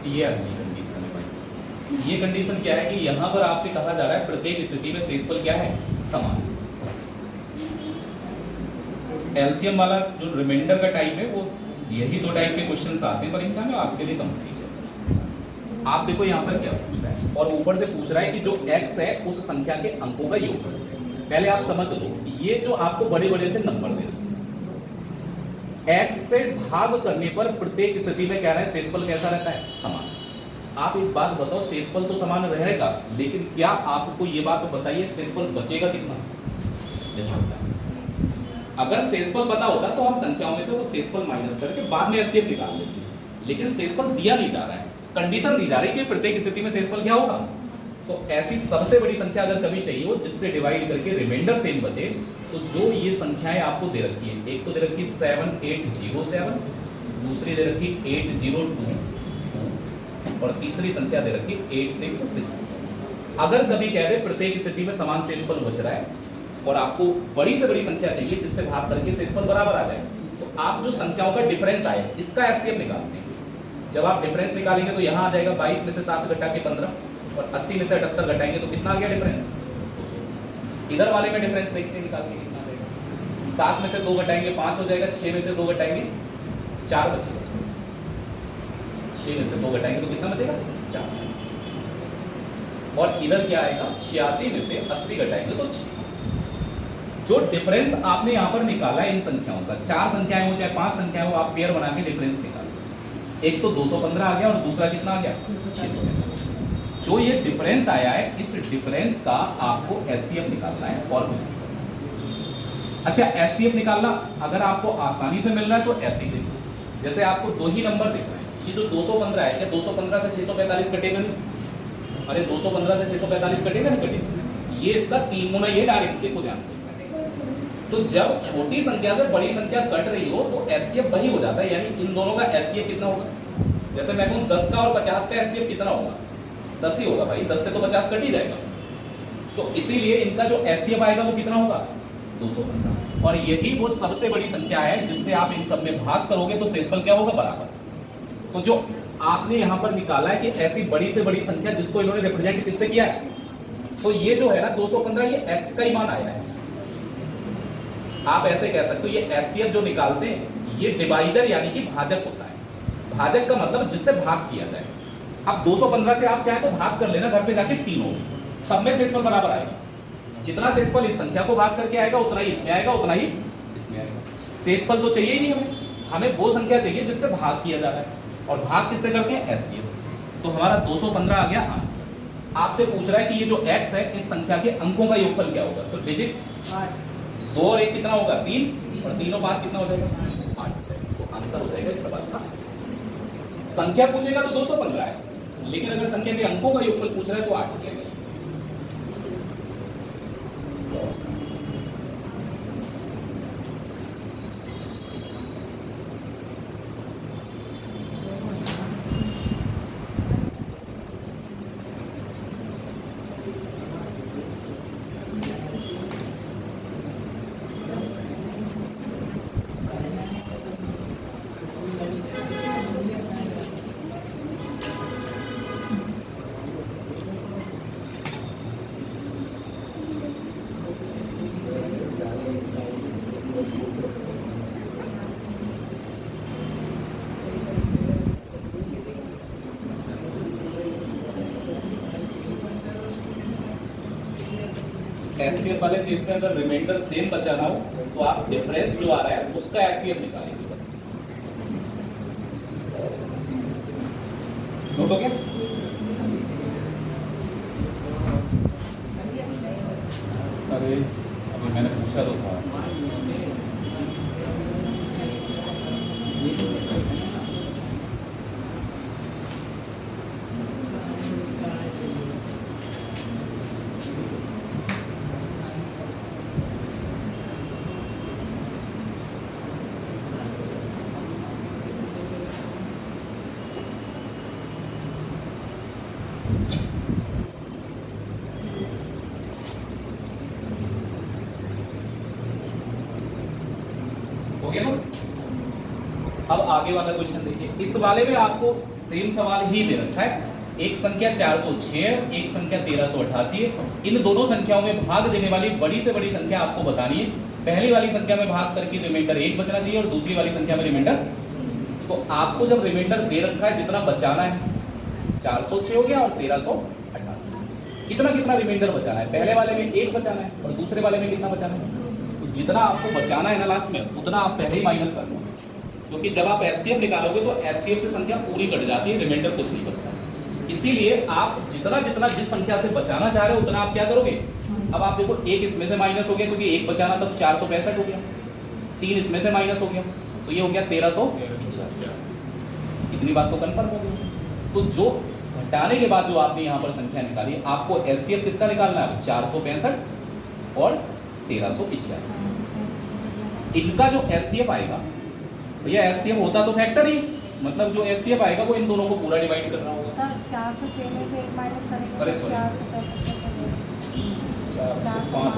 ये अगली कंडीशन है भाई। ये कंडीशन क्या है कि यहां पर आपसे कहा जा रहा है प्रत्येक स्थिति में शेषफल क्या है? समान। एलसीएम वाला जो रिमाइंडर का टाइप है वो यही 2 टाइप के क्वेश्चंस आते हैं परीक्षा में, आपके लिए कंप्लीट है। आप देखो यहाँ पर क्या पूछ रहा है, और ऊपर से पूछ रहा है कि जो x है उस संख्या के अंकों का योग। पहले आप समझ लो ये जो आपको बड़े बड़े से नंबर दे रहे हैं, x से भाग करने पर प्रत्येक स्थिति में क्या रहा है? शेषफल कैसा रहता है? समान। आप एक बात बताओ, शेषफल तो समान रहेगा, लेकिन क्या आपको ये बात बताइए शेषफल बचेगा कितना? नहीं होता। अगर शेषफल पता होता तो हम संख्याओं में से वो शेषफल माइनस करके बाद में एचसीएफ निकाल लेते, लेकिन शेषफल दिया नहीं जा रहा है, कंडीशन दी जा रही है कि प्रत्येक स्थिति में शेषफल क्या होगा। तो ऐसी सबसे बड़ी संख्या अगर कभी चाहिए हो जिससे डिवाइड करके रिमाइंडर सेम बचे, तो जो ये संख्याएं आपको दे रखी है, एक तो दे रखी 7807, दूसरी दे रखी 802 और तीसरी संख्या दे रखी 8666। अगर कभी कह दे प्रत्येक स्थिति में समान शेषफल बच रहा है और आपको बड़ी से बड़ी संख्या चाहिए जिससे भाग करके शेषफल बराबर आ जाए, तो आप जो संख्याओं का डिफरेंस आए इसका एचसीएफ निकालते हैं। जब आप डिफरेंस निकालेंगे तो यहाँ आ जाएगा 22 में से 7 घटा के 15 और 80 में से 78 घटाएंगे तो कितना आ गया डिफरेंस। इधर वाले में डिफरेंस देखते निकाल के कितना आ जाएगा। 7 में से 2 घटाएंगे 5 हो जाएगा, 6 में से 2 घटाएंगे 4 बचेगा, 6 में से 2 घटाएंगे तो कितना बचेगा 4। और इधर क्या आएगा 86 में से 80 घटाएंगे तो 6। जो डिफरेंस आपने यहाँ पर निकाला है इन संख्याओं का, 4 संख्याएं हो चाहे 5 संख्याएं हो, आप पेयर बना के डिफरेंस निकालो। एक तो 215 आ गया और दूसरा कितना आ गया 615। जो ये डिफरेंस आया है इस डिफरेंस का आपको एचसीएफ निकालना है और कुछ नहीं। अच्छा, एचसीएफ निकालना अगर आपको आसानी से मिल रहा है तो ऐसे ही देखो, जैसे आपको 2 ही नंबर दिख रहे हैं, ये जो 215 है क्या 215 से 645 कटेगा नहीं? अरे 215 से 645 कटेगा नहीं? कटेगा। ये इसका 3 गुना ये डायरेक्ट देखो ध्यान से। तो जब छोटी संख्या से बड़ी संख्या कट रही हो तो एचसीएफ वही हो जाता है, यानी इन दोनों का एचसीएफ कितना होगा? जैसे मैं कहूं 10 का और 50 का एचसीएफ कितना होगा? 10 ही होगा भाई, 10 से तो 50 कट ही जाएगा। तो इसीलिए इनका जो एचसीएफ आएगा वो कितना होगा 215। और यही वो सबसे बड़ी संख्या है जिससे आप इन सब में भाग करोगे तो शेषफल क्या होगा? बराबर। तो जो आपने यहां पर निकाला है कि ऐसी बड़ी से बड़ी संख्या जिसको इन्होंने रिप्रेजेंट किससे किया है, तो ये जो है ना 215 ये एक्स का ही मान आया है। आप ऐसे कह सकते हो ये एचसीएफ जो निकालते हैं ये डिवाइडर यानी कि भाजक होता है। भाजक का मतलब जिससे भाग किया जाए। अब 215 से आप चाहे तो भाग कर लेना घर पे जाके 3 हो, सब में शेषफल बराबर आएगा। जितना शेषफल इस संख्या को भाग करके आएगा उतना ही इसमें आएगा, उतना ही इसमें आएगा। शेषफल तो चाहिए ही नहीं हमें वो संख्या चाहिए जिससे भाग किया जा रहा है, और भाग किससे करते हैं? एचसीएफ। तो हमारा 215 आ गया आंसर। आपसे पूछ रहा है कि ये जो x है इस संख्या के अंकों का योगफल क्या होगा? तो डिजिट 2 और 1 कितना होगा? 3 और 3 और 5 कितना हो जाएगा? 8। तो आंसर हो जाएगा इस सवाल का। संख्या पूछेगा तो 215 है, लेकिन अगर संख्या के अंकों का योगफल पूछ रहा है तो 8 हो जाएगा। एससीएफ वाले केस में अगर रिमाइंडर सेम बचाना हो तो आप डिफरेंस जो आ रहा है उसका एससीएफ निकालेंगे बस। नोट हो गया? अरे अभी मैंने पूछा तो था। हो गया ना? अब आगे वाला क्वेश्चन देखिए। इस वाले में आपको सेम सवाल ही दे रखा है। एक संख्या 406, एक संख्या 1388 है। इन दोनों संख्याओं में भाग देने वाली बड़ी से बड़ी संख्या आपको बतानी है। पहली वाली संख्या में भाग करके रिमाइंडर 1 बचना चाहिए और दूसरी वाली संख्या में रिमाइंडर। तो आपको जब रिमाइंडर दे रखा है जितना बचाना है, 406 हो गया और 1388, कितना कितना रिमाइंडर बचाना है? पहले वाले में 1 बचाना है और दूसरे वाले में कितना बचाना है? तो जितना आपको बचाना है ना लास्ट में, उतना आप पहले ही माइनस कर लो, क्योंकि जब आप एचसीएफ निकालोगे तो एचसीएफ से संख्या पूरी कट जाती है, रिमाइंडर कुछ नहीं बचता। इसीलिए आप जितना जितना जिस संख्या से बचाना चाह रहे हो उतना आप क्या करोगे? अब आप देखो, 1 इसमें से माइनस हो गया क्योंकि 1 बचाना था तो 465 हो गया, 3 इसमें से माइनस हो गया तो ये हो गया 1300। इतनी बात तो कंफर्म हो गई। तो जो घटाने के बाद जो आपने यहाँ पर संख्या निकाली, आपको एचसीएफ किसका निकालना है? 465 और 1385। इनका जो एचसीएफ आएगा, भैया एचसीएफ होता तो फैक्टर ही, मतलब जो एचसीएफ आएगा वो इन दोनों को पूरा डिवाइड करना होगा। सर 406 में से 1 माइनस करेंगे अरे तो सॉरी, 405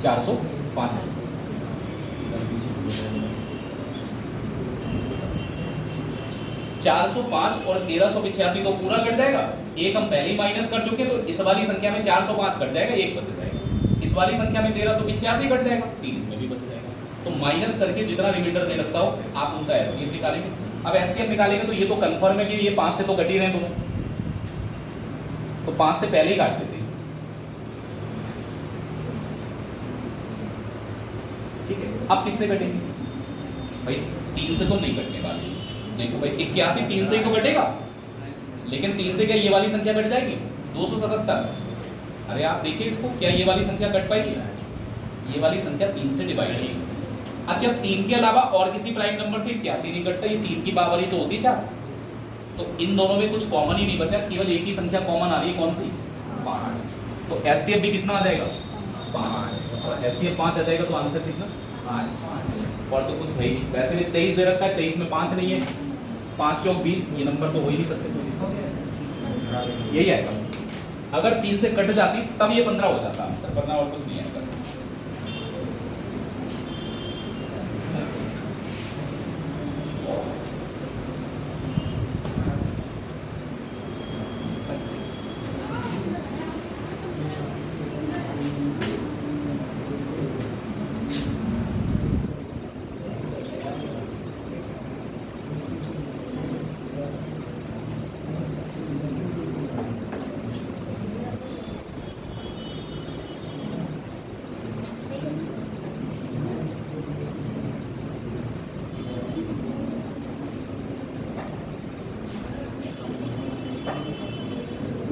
405 405 और 1385 तो पूरा कट जाएगा। एक हम पहले ही माइनस कर चुके, तो इस वाली संख्या में 405 कट जाएगा, 1 बच जाएगा। इस वाली संख्या में 1385 कट जाएगा, 3 इसमें भी बच जाएगा। तो माइनस करके जितना रिमाइंडर दे रखता हो आप उनका एचसीएफ निकालेंगे। अब एचसीएफ निकालेंगे तो ये तो कंफर्म है कि ये 5 से तो कट ही रहे दोनों, तो 5 से पहले ही काट देते हैं। ठीक है, अब किससे कटेंगे भाई? 3 से तो नहीं कटने वाली। देखो भाई, 81 3 से ही तो कटेगा, लेकिन 3 से क्या ये वाली संख्या कट जाएगी? 277। अरे आप देखिए इसको, क्या ये वाली संख्या कट पाएगी? ये वाली संख्या 3 से डिवाइड होगी। अच्छा, 3 के अलावा और किसी प्राइम नंबर से 81 नहीं कटता, ये 3 की पावर ही तो होती 4। तो इन दोनों में कुछ कॉमन ही नहीं बचा, केवल एक ही संख्या कॉमन आ रही है, कौन सी? 5। तो एचसीएफ भी कितना आ जाएगा? 5। और एचसीएफ 5 आ जाएगा तो आंसर कितना? 5। और तो कुछ है ही नहीं। वैसे भी 23 दे रखा है, 23 में 5 नहीं है, 5 चौक 20, ये नंबर तो हो ही नहीं सकते। यही आएगा। अगर 3 से कट जाती तब ये 15 हो जाता आंसर, वरना और कुछ नहीं आएगा।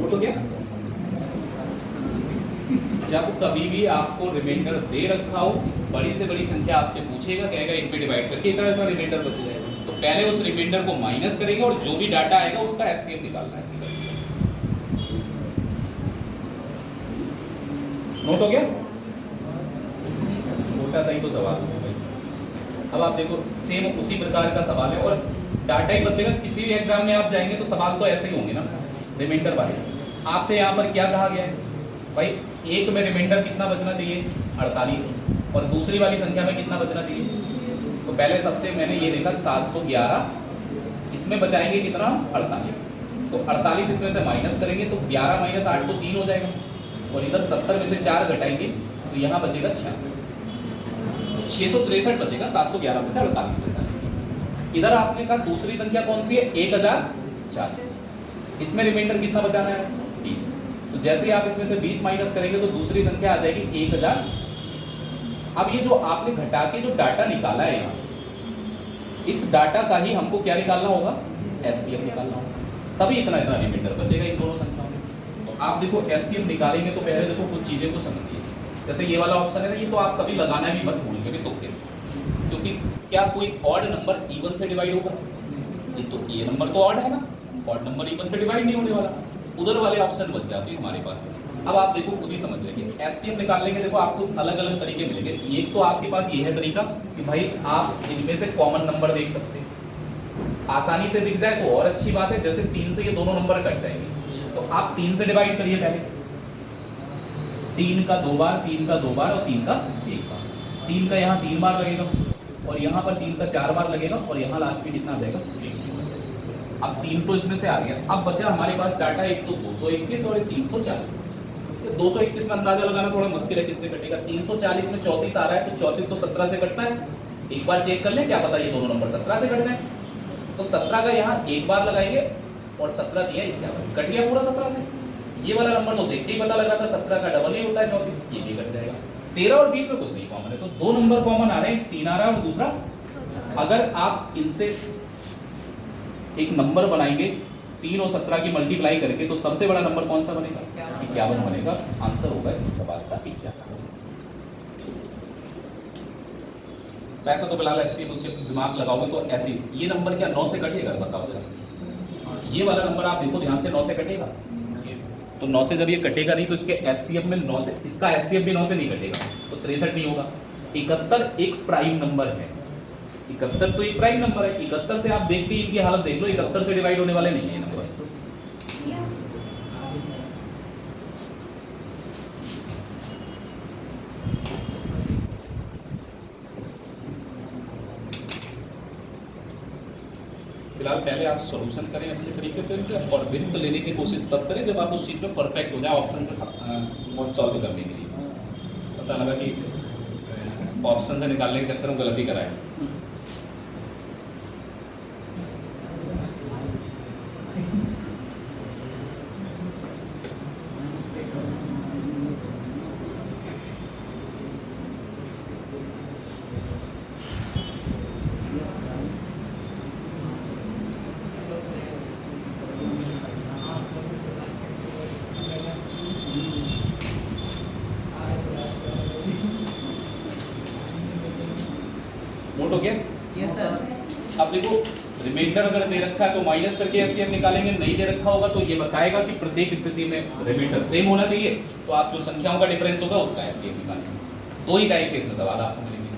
तो क्या, जब कभी भी आपको रिमाइंडर दे रखा हो, बड़ी से बड़ी संख्या आपसे पूछेगा, कहेगा इन पे डिवाइड करके इतना इतना रिमाइंडर बच जाएगा, तो पहले उस रिमाइंडर को माइनस करेंगे और जो भी डाटा आएगा उसका एचसीएफ निकालना है सीधा सीधा। नोट हो गया? छोटा सा ही तो सवाल है भाई। अब आप देखो, सेम उसी प्रकार का सवाल है और डाटा ही बदलेगा। किसी भी एग्जाम में आप जाएंगे तो सवाल तो ऐसे ही होंगे ना, रिमाइंडर वाले। आपसे यहाँ पर क्या कहा गया है भाई? एक में रिमाइंडर कितना बचना चाहिए? 48। और दूसरी वाली संख्या में कितना बचना चाहिए? तो पहले सबसे मैंने ये देखा 711, इसमें बचाएंगे कितना? 48। तो 48 इसमें से माइनस करेंगे तो 11 माइनस 8 तो 3 हो जाएगा, और इधर 70 में से 4 घटाएंगे तो यहाँ बचेगा 66। 663 बचेगा 711 में से 48 घटाएंगे। इधर आपने कहा दूसरी संख्या कौन सी है? 1040। इसमें रिमाइंडर कितना बचाना है? 30। तो जैसे ही आप इसमें से 20 माइनस करेंगे तो दूसरी संख्या आ जाएगी 1000। अब ये जो आपने घटा के जो डाटा निकाला है यहाँ से, इस डाटा का ही हमको क्या निकालना होगा, एचसीएफ निकालना होगा, तभी इतना इतना रिमाइंडर बचेगा इन दोनों संख्याओं में। तो आप देखो एचसीएफ निकालेंगे तो पहले देखो कुछ चीजें को समझिए। जैसे ये वाला ऑप्शन है ना, ये तो आप कभी लगाना भी मत भूलिए तुक्के, क्योंकि क्या कोई ऑड नंबर इवन से डिवाइड होगा? ये तो ये नंबर तो ऑड है ना, ऑड नंबर इवन से डिवाइड नहीं होने वाला, उधर वाले ऑप्शन बच जाते हैं हमारे पास। अब आप देखो खुद ही समझ लेंगे, एचसीएफ निकाल लेंगे, देखो आपको अलग अलग तरीके मिलेंगे। एक तो आपके पास ये है तरीका कि भाई आप इनमें से कॉमन नंबर देख सकते हैं, आसानी से दिख जाए तो और अच्छी बात है। जैसे 3 से ये दोनों नंबर कट जाएंगे तो आप 3 से डिवाइड करिए पहले, 3 का 2 बार, 3 का 2 बार और 3 का 1 बार। 3 का यहाँ 3 बार लगेगा और यहाँ पर 3 का 4 बार लगेगा और यहाँ लास्ट में कितना आ जाएगा, 1। अब 3 तो इसमें से आ गया। अब बचा हमारे पास डाटा, एक तो 221 और एक 340। 221 में अंदाजा लगाना थोड़ा मुश्किल है किससे कटेगा, 340 में 34 आ रहा है तो 34 तो 17 से कटता है। एक बार चेक कर ले, क्या पता ये दोनों नंबर 17 से कट जाए। तो 17 का यहाँ एक बार लगाएंगे और 17 दिया 51, कट गया पूरा 17 से। ये वाला नंबर तो देखते ही पता लग रहा था 17 का डबल ही होता है 34, ये भी कट जाएगा। 13 और 20 में कुछ नहीं कॉमन है, तो 2 नंबर कॉमन आ रहे हैं, 3 आ रहा है और दूसरा। अगर आप इनसे एक नंबर बनाएंगे 3 और 17 की मल्टीप्लाई करके, तो सबसे बड़ा नंबर कौन सा बनेगा, 51 बनेगा। आंसर होगा इस सवाल का 51। वैसा तो फिलहाल ऐसे ही दिमाग लगाओगे तो ऐसे ही। ये नंबर क्या 9 से कटेगा, बताओ जरा। ये वाला नंबर आप देखो ध्यान से, 9 से कटेगा। तो 9 से जब ये कटेगा नहीं तो इसके एचसीएफ में 9 से, इसका एचसीएफ भी 9 से नहीं कटेगा, तो 63 नहीं होगा। 71 एक प्राइम नंबर है, 71 तो एक प्राइम नंबर है। 71 से आप देखते ही इनकी हालत देख लो, 71 से डिवाइड होने वाले नहीं है नंबर। फिलहाल पहले आप सॉल्यूशन करें अच्छे तरीके से और रिस्क लेने की कोशिश तब करें जब आप उस चीज़ में परफेक्ट हो जाए ऑप्शन से सॉल्व करने के लिए। पता लगा कि ऑप्शन से निकालने के चक्कर में गलती कराए। नोट हो गया? Yes sir. अब देखो रिमाइंडर अगर दे रखा है तो माइनस करके एचसीएफ निकालेंगे, नहीं दे रखा होगा तो ये बताएगा कि प्रत्येक स्थिति में रिमाइंडर सेम होना चाहिए, तो आप जो संख्याओं का डिफरेंस होगा उसका एचसीएफ निकालेंगे। 2 ही टाइप के इसमें सवाल आपको मिलेंगे,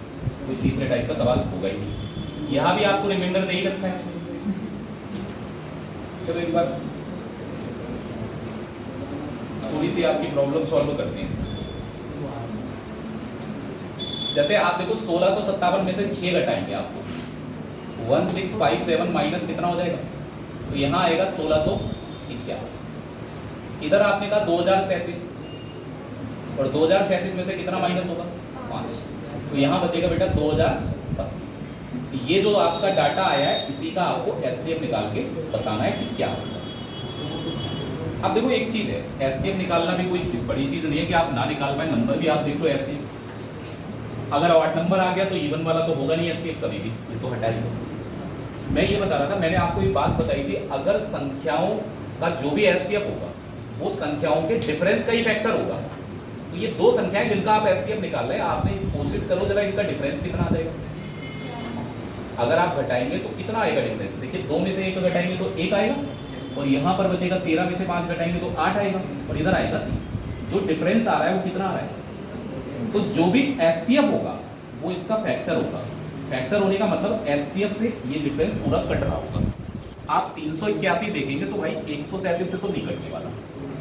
कोई तीसरे टाइप का सवाल होगा ही नहीं। यहाँ भी आपको रिमाइंडर दे ही रखा है। चलो एक बार थोड़ी सी आपकी प्रॉब्लम सॉल्व करते हैं। जैसे आप देखो 1657 में से 6 घटाएंगे आपको, 1657 माइनस कितना हो जाएगा, तो यहाँ आएगा 1651। इधर आपने कहा 2037 और 2037 में से कितना माइनस होगा, 5, तो यहाँ बचेगा बेटा 2032। ये जो आपका डाटा आया है इसी का आपको एचसीएफ निकाल के बताना है कि क्या होगा। अब देखो एक चीज है, एचसीएफ निकालना भी कोई बड़ी चीज नहीं है कि आप ना निकाल पाए, नंबर भी आप देख लो एचसीएफ। अगर ऑड नंबर आ गया तो इवन वाला तो होगा नहीं एचसीएफ कभी भी, ये तो हटा ही दो। मैं ये बता रहा था, मैंने आपको एक बात बताई थी, अगर संख्याओं का जो भी एचसीएफ होगा वो संख्याओं के डिफरेंस का ही फैक्टर होगा। तो ये 2 संख्याएं जिनका आप एचसीएफ निकाल रहे हैं, आपने कोशिश करो जरा इनका डिफरेंस कितना आ जाएगा। अगर आप घटाएंगे तो कितना आएगा डिफरेंस, देखिए 2 में से 1 घटाएंगे तो 1 आएगा और यहाँ पर बचेगा 13 में से 5 घटाएंगे तो 8 आएगा और इधर आएगा 3। जो डिफरेंस आ रहा है वो कितना आ रहा है, तो जो भी एचसीएफ होगा वो इसका फैक्टर होगा। फैक्टर होने का मतलब एचसीएफ से ये डिफरेंस पूरा कट रहा होगा। आप 381 देखेंगे तो भाई 137 से तो नहीं कटने वाला,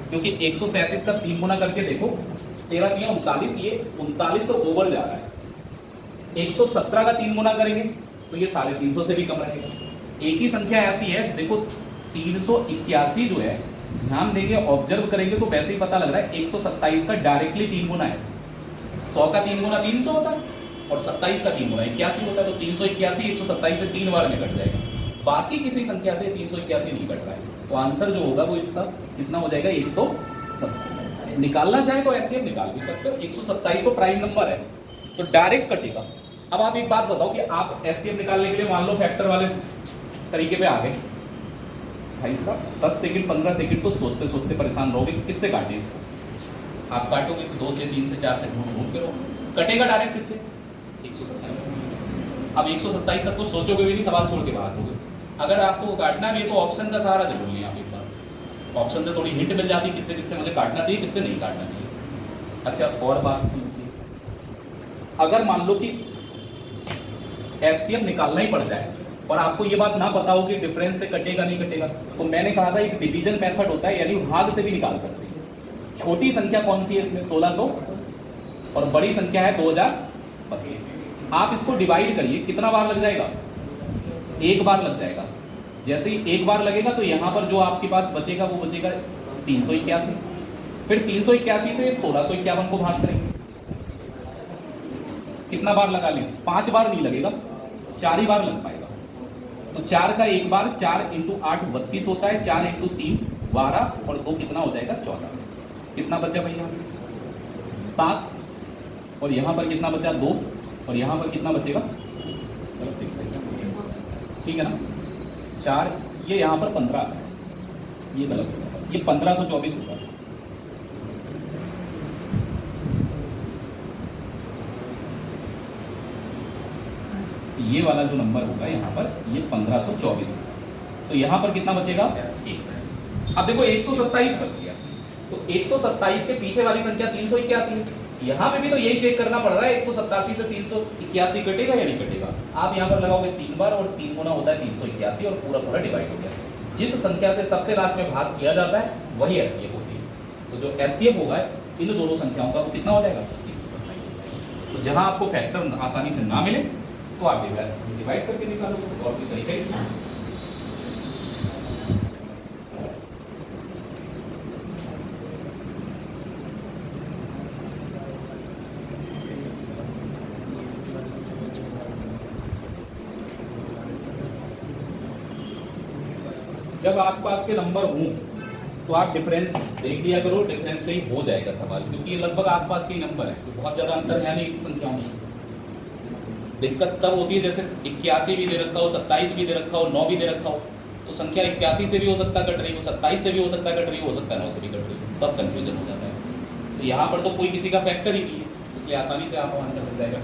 क्योंकि 137 का 3 गुना करके देखो, 13 3 39, ये 39 से ओवर जा रहा है। 117 का 3 गुना करेंगे तो ये 350 से भी कम रहेगा। एक ही संख्या ऐसी है, देखो 381 जो है, ध्यान देंगे ऑब्जर्व करेंगे तो वैसे ही पता लग रहा है 127 का डायरेक्टली 3 गुना है। 100 का 3 गुना 300 होता है और 27 का 3 गुना 81 होता है, तो 381 127 से 3 बार में कट जाएगा। बाकी किसी संख्या से 381 नहीं कट रहा है, तो आंसर जो होगा वो इसका कितना हो जाएगा, 137। निकालना चाहे तो एचसीएफ निकाल भी सकते हो। 127 तो प्राइम नंबर है तो डायरेक्ट कटेगा। अब आप एक बात बताओ कि आप एचसीएफ निकालने के लिए मान लो फैक्टर वाले तरीके पे आ गए, भाई साहब 10 सेकंड 15 सेकंड तो सोचते सोचते परेशान रहोगे किससे काटे इसको। आप काटोगे तो 2 से 3 से 4 से ढूंढ के रहो, कटेगा डायरेक्ट किससे 127। अब 127 तक तो सोचोगे भी नहीं, सवाल छोड़ के भागोगे। अगर आपको काटना नहीं तो ऑप्शन का सहारा जरूर लें आप एक बार, ऑप्शन से थोड़ी हिंट मिल जाती है किससे किससे मुझे काटना चाहिए किससे नहीं काटना चाहिए। अच्छा और बात समझिए, अगर मान लो कि एचसीएफ निकालना ही पड़ जाए और आपको ये बात ना पता हो कि डिफरेंस से कटेगा नहीं कटेगा, तो मैंने कहा था एक डिवीजन मेथड होता है, यानी भाग से भी निकाल सकते हैं। छोटी संख्या कौन सी है इसमें 1600 और बड़ी संख्या है 2025। आप इसको डिवाइड करिए, कितना बार लग जाएगा, एक बार लग जाएगा। जैसे ही एक बार लगेगा तो यहां पर जो आपके पास बचेगा वो बचेगा 381, फिर 381 से 1651 को भाग करेंगे, कितना बार लगा लें, 5 बार नहीं लगेगा, 4 ही बार लग पाएगा। तो 4 का एक बार 4 × 8 32 होता है, 4 × 3 12 और 2 कितना हो जाएगा 14। कितना बचा भाई यहाँ से 7 और यहाँ पर कितना बचा 2 और यहाँ पर कितना बचेगा, ठीक है ना 4, ये यहाँ पर 15 है, ये गलत होगा, ये 1524 होगा। ये वाला जो नंबर होगा यहाँ पर ये 1524 होगा। तो यहाँ पर कितना बचेगा 1। अब देखो 127 बच गया, तो 127 के पीछे वाली संख्या 381 है। यहाँ पे भी तो यही चेक करना पड़ रहा है 187 से 381 कटेगा या नहीं कटेगा। आप यहाँ पर लगाओगे 3 बार और 3 गुना होता है 381 और पूरा पूरा डिवाइड हो गया। जिस संख्या से सबसे लास्ट में भाग किया जाता है वही एचसीएफ होती है। तो जो एचसीएफ होगा इन दोनों संख्याओं का वो कितना हो जाएगा 127। तो जहाँ आपको फैक्टर आसानी से ना मिले तो आप डिवाइड करके निकालोगे, और कोई तरीका ही नहीं। जब आसपास के नंबर हों तो आप डिफरेंस देख लिया करो, डिफरेंस से ही हो जाएगा सवाल, क्योंकि ये लगभग आसपास के ही नंबर है, तो बहुत ज़्यादा अंतर है नहीं संख्याओं में। दिक्कत तब होती है जैसे 81 भी दे रखा हो, 27 भी दे रखा हो, 9 भी दे रखा हो, तो संख्या 81 से भी हो सकता है कट रही हो, 27 से भी हो सकता है कट रही हो सकता है 9 से भी कट रही हो, तब कन्फ्यूजन हो जाता है। तो यहाँ पर तो कोई किसी का फैक्टर ही नहीं है, इसलिए आसानी से आपको आंसर मिल जाएगा।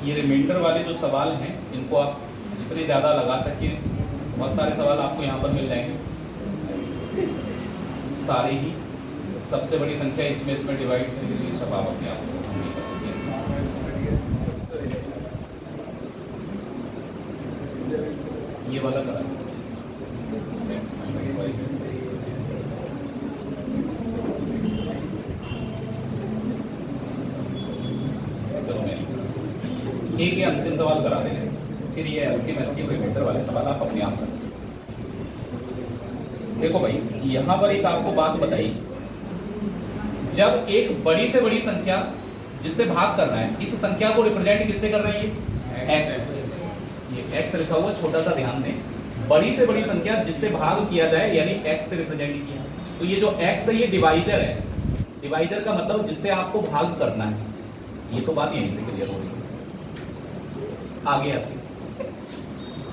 ये रिमाइंडर वाले जो सवाल हैं इनको आप जितने ज़्यादा लगा सकें, बहुत सारे सवाल आपको यहाँ पर मिल जाएंगे, सारे ही सबसे बड़ी संख्या इसमें डिवाइड करके सब आप अपने आप ये वाला करा एक ये अंतिम सवाल करा देंगे, फिर ये एलसीएम एचसीएफ रिमाइंडर वाले सवाल आप अपने आप करें। देखो भाई यहाँ पर एक आपको बात बताई, जब एक बड़ी से बड़ी संख्या जिससे भाग करना है, इस संख्या को रिप्रेजेंट किससे कर रहे हैं ये एक्स, ये एक्स लिखा हुआ छोटा सा ध्यान दें, बड़ी से बड़ी संख्या जिससे भाग किया जाए यानी एक्स से रिप्रेजेंट किया। तो ये जो एक्स है ये डिवाइजर है, डिवाइजर का मतलब जिससे आपको भाग करना है। ये तो बात यहीं से क्लियर हो रही है। आगे आते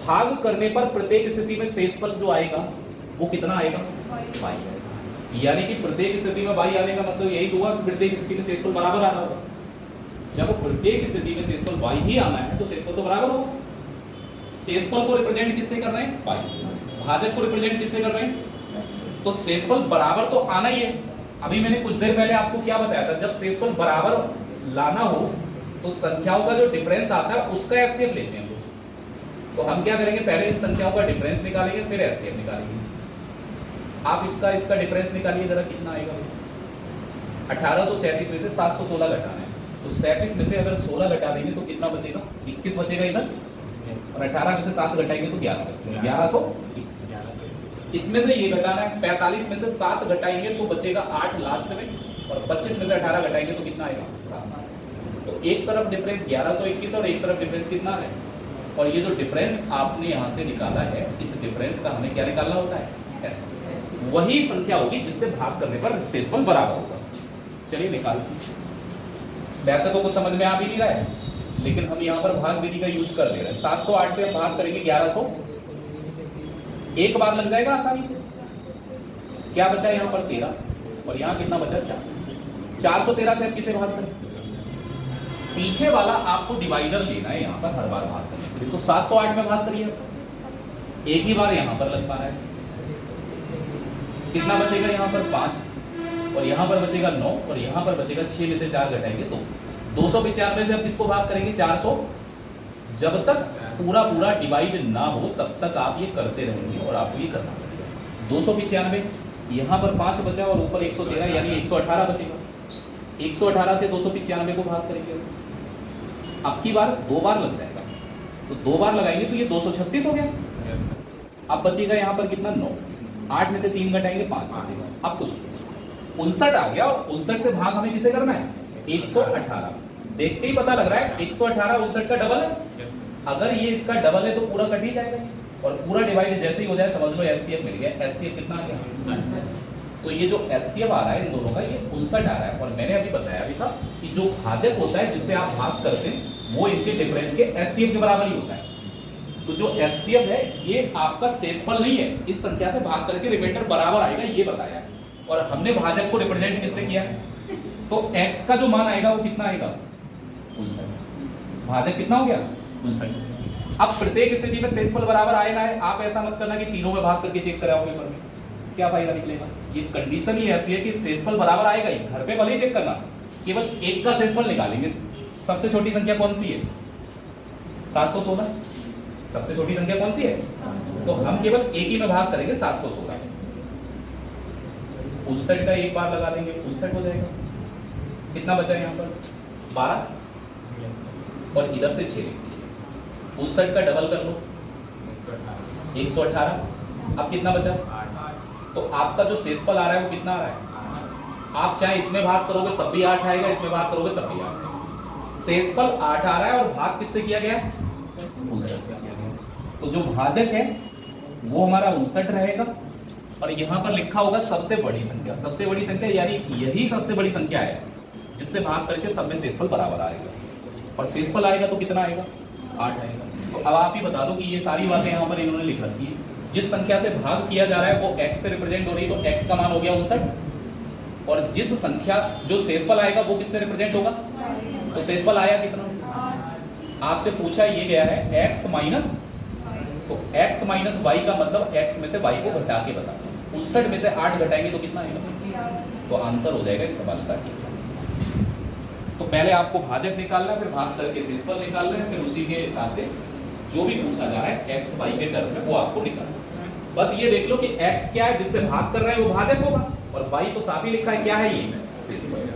भाग करने पर प्रत्येक स्थिति में शेषफल जो आएगा वो कितना आएगा y आएगा, यानी कि प्रत्येक स्थिति में y आने का मतलब यही हुआ कि प्रत्येक स्थिति में शेषफल बराबर आना होगा। जब प्रत्येक स्थिति में शेषफल y ही आना है तो शेषफल तो बराबर होगा। शेषफल को रिप्रेजेंट किससे कर रहे हैं y से, भाजक को रिप्रेजेंट किससे कर रहे हैं तो शेषफल बराबर तो आना ही है। अभी मैंने कुछ देर पहले आपको क्या बताया था, जब शेषफल बराबर लाना हो तो संख्याओं का जो डिफरेंस आता है उसका एचसीएफ लेते हैं। तो हम क्या करेंगे, पहले इन संख्याओं का डिफरेंस निकालेंगे, फिर एचसीएफ निकालेंगे। आप इसका डिफरेंस निकालिए जरा, कितना आएगा। 1837 में से 716 घटाना है, तो 37 में से अगर 16 घटा देंगे तो कितना बचेगा, 21 बचेगा इधर, और 18 में से 7 घटाएंगे तो 11 बचेगा, 1100। इसमें से ये घटाना है, 45 में से 7 घटाएंगे तो बचेगा 8 लास्ट में, और 25 में से 18 घटाएंगे तो कितना आएगा, 7। तो एक तरफ डिफरेंस 1121 और एक तरफ डिफरेंस कितना है, और ये जो डिफरेंस आपने यहाँ से निकाला है, इस डिफरेंस का हमें क्या निकालना होता है, एस। वही संख्या होगी जिससे भाग करने पर शेषफल बराबर होगा। चलिए निकालते हैं। वैसे तो कुछ समझ में आ भी नहीं रहा है, लेकिन हम यहाँ पर भाग विधि का यूज कर ले रहे हैं। 708 से हम भाग करेंगे 1100, एक बार लग जाएगा आसानी से। क्या बचा यहाँ पर 13, और यहाँ कितना बचा 4। 413 से आप किसे भाग करें, पीछे वाला आपको डिवाइडर लेना है यहाँ पर हर बार भाग करने के लिए। तो 708 में भाग करिए, एक ही बार यहाँ पर लग पा रहा है। कितना बचेगा यहाँ पर 5, और यहाँ पर बचेगा 9, और यहाँ पर बचेगा 6 में से 4 घटाएंगे तो 295 से आप किसको भाग करेंगे, 400। जब तक पूरा पूरा डिवाइड ना हो तब तक आप ये करते रहेंगे और आपको ये करना पड़ेगा। 295, यहाँ पर 5 बचा और ऊपर 113 यानी 118 बचेगा। 118 से 295 को भाग करेंगे, अब की बार 2 बार लग जाएगा, तो 2 बार लगाएंगे तो ये 236 हो गया। अब बचेगा यहाँ पर कितना, 9। 8 में से 3 घटाएंगे 5 बचेगा। अब कुछ 59 आ गया, और 59 से भाग हमें किसे करना है, 118। देखते ही पता लग रहा है 118 59 का डबल है। अगर ये इसका डबल है तो पूरा कट ही जाएगा, और पूरा डिवाइड जैसे ही हो जाए समझ लो एचसीएफ मिल गया। एचसीएफ कितना आ गया, तो ये जो एचसीएफ आ रहा है इन दोनों का, ये 59 आ रहा है। और मैंने अभी बताया भी था कि जो भाजक होता है जिससे आप भाग करते हैं वो इनके डिफरेंस के एचसीएफ के बराबर ही होता है। तो जो एचसीएफ है ये आपका शेषफल नहीं है, इस संख्या से भाग करके रिमाइंडर बराबर आएगा, ये बताया है। और हमने भाजक को रिप्रेजेंट किससे किया है, तो x का जो मान आएगा वो कितना आएगा, 59। भाजक कितना हो गया, 59। अब प्रत्येक स्थिति में शेषफल बराबर आए ना आए, आप ऐसा मत करना कि तीनों में भाग करके चेक कराओ पेपर में, क्या फायदा निकलेगा। ये कंडीशन ही ऐसी है कि शेषफल बराबर आएगा ही, घर पे भले ही चेक करना, केवल एक का शेषफल निकालेंगे। सबसे छोटी संख्या कौन सी है, 716। सबसे छोटी संख्या कौन सी है, तो हम केवल एक ही में भाग करेंगे, 716। 59 का एक बार लगा देंगे, 59 हो जाएगा। कितना बचा है यहाँ पर, 12, और इधर से 6 लिख दीजिए। 59 का डबल कर लो, 118। अब कितना बचा, तो आपका जो शेषफल आ रहा है वो कितना आ रहा है, आप चाहे इसमें भाग करोगे तब भी 8 आएगा, इसमें भाग करोगे तब भी 8 आएगा। शेषफल 8 आ रहा है और भाग किससे किया गया है, 59। तो जो भाजक है वो हमारा 59 रहेगा, और यहाँ पर लिखा होगा सबसे बड़ी संख्या। सबसे बड़ी संख्या यानी यही सबसे बड़ी संख्या है जिससे भाग करके सब में शेषफल बराबर आएगा, और शेषफल आएगा तो कितना आएगा, 8 आएगा। तो अब आप ही बता दो कि ये सारी बातें यहाँ पर इन्होंने लिख रखी है। जिस संख्या से भाग किया जा रहा है वो x से रिप्रेजेंट हो रही है, तो x का मान हो गया 59, और जिस संख्या जो शेषफल आएगा वो किससे रिप्रेजेंट होगा, तो शेषफल आया कितना, आपसे पूछा ये गया है x माइनस, तो x माइनस y का मतलब x में से y को घटा के बता। 59 में से 8 घटाएंगे तो कितना आएगा, तो आंसर हो जाएगा इस सवाल का ठीक। तो पहले आपको भाजक निकालना है, फिर भाग करके शेषफल निकालना है, फिर उसी के हिसाब से जो भी पूछा जा रहा है x y के टर्म में वो आपको निकालना है। बस ये देख लो कि x क्या है जिससे भाग कर रहे हैं वो भाजक होगा, और y तो साफ ही लिखा है क्या है, ये शेषफल।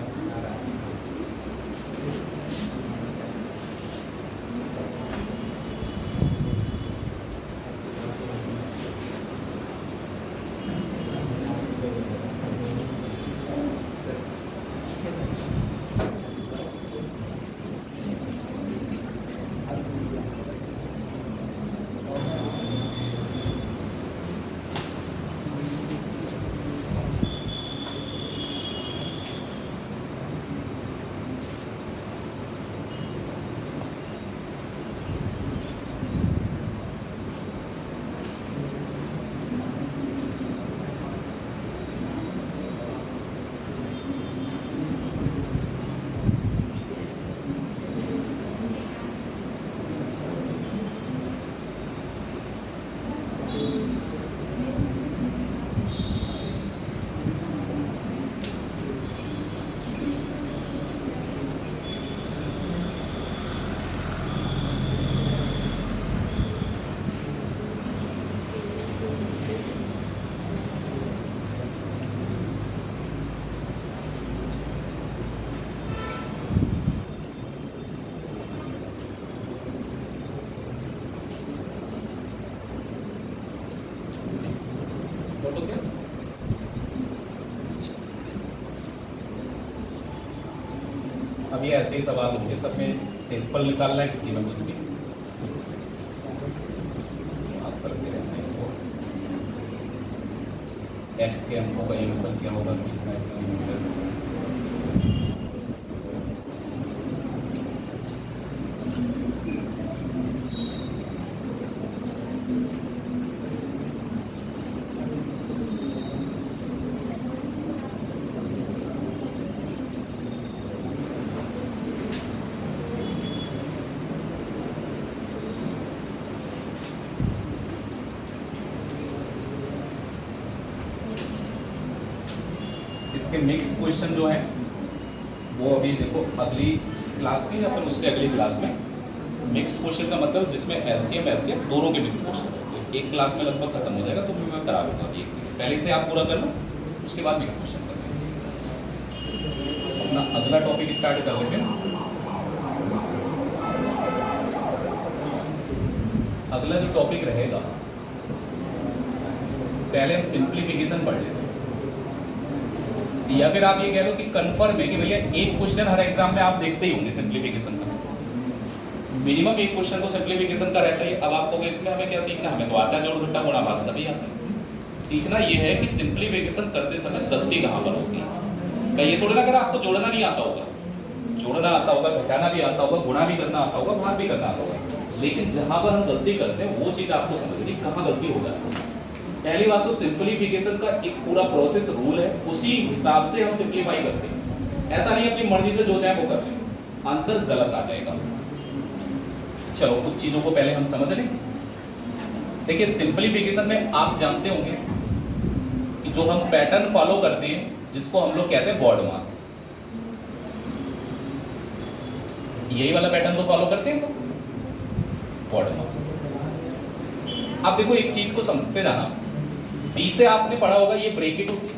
अब ये ऐसे ही सवाल होंगे, सब में सेंसफल निकालना है, किसी में कुछ भी आप करते रहते हैं। एक्स के अंकों का ये मतलब क्या होगा, कितना किलोमीटर। इसके मिक्स क्वेश्चन जो है वो अभी देखो अगली क्लास में या फिर उससे अगली क्लास में। मिक्स क्वेश्चन का मतलब जिसमें एलसीएम एचसीएफ दोनों के मिक्स क्वेश्चन होते हैं। एक क्लास में लगभग खत्म हो जाएगा, तो मैं करा दूंगा अभी पहले से आप पूरा कर लो, उसके बाद मिक्स क्वेश्चन कर लेंगे। अपना अगला टॉपिक स्टार्ट कर लेते हैं। अगला जो टॉपिक रहेगा, पहले हम सिंप्लीफिकेशन पढ़ लेते हैं, या फिर आप ये कह लो कि कंफर्म है कि भैया एक क्वेश्चन हर एग्जाम में आप देखते ही होंगे सिंप्लीफिकेशन का, मिनिमम एक क्वेश्चन को सिंप्लीफिकेशन का रहता है। अब आपको इसमें हमें क्या सीखना, हमें तो आता है जोड़ घटा गुणा भाग सभी आता है। सीखना ये है कि सिंप्लीफिकेशन करते समय गलती कहाँ पर होती है। मैं ये थोड़ा ना अगर आपको जोड़ना नहीं आता होगा, जोड़ना आता होगा, घटाना भी आता होगा, गुणा भी करना आता होगा, भाग भी करना आता होगा, लेकिन जहां पर हम गलती करते हैं वो चीज आपको समझनी कहाँ गलती हो जाती है। पहली बात तो सिंप्लीफिकेशन का एक पूरा प्रोसेस रूल है, उसी हिसाब से हम सिंप्लीफाई करते हैं। ऐसा नहीं अपनी मर्जी से जो चाहे वो कर लें, आंसर गलत आ जाएगा। चलो कुछ चीजों को पहले हम समझ लें। देखिए सिंप्लीफिकेशन में आप जानते होंगे कि जो हम पैटर्न फॉलो करते हैं जिसको हम लोग कहते हैं बॉड मास, यही वाला पैटर्न तो फॉलो करते हैं बॉड मास। आप देखो एक चीज को समझते जाना, बी से आपने पढ़ा होगा ये ब्रैकेट होती है,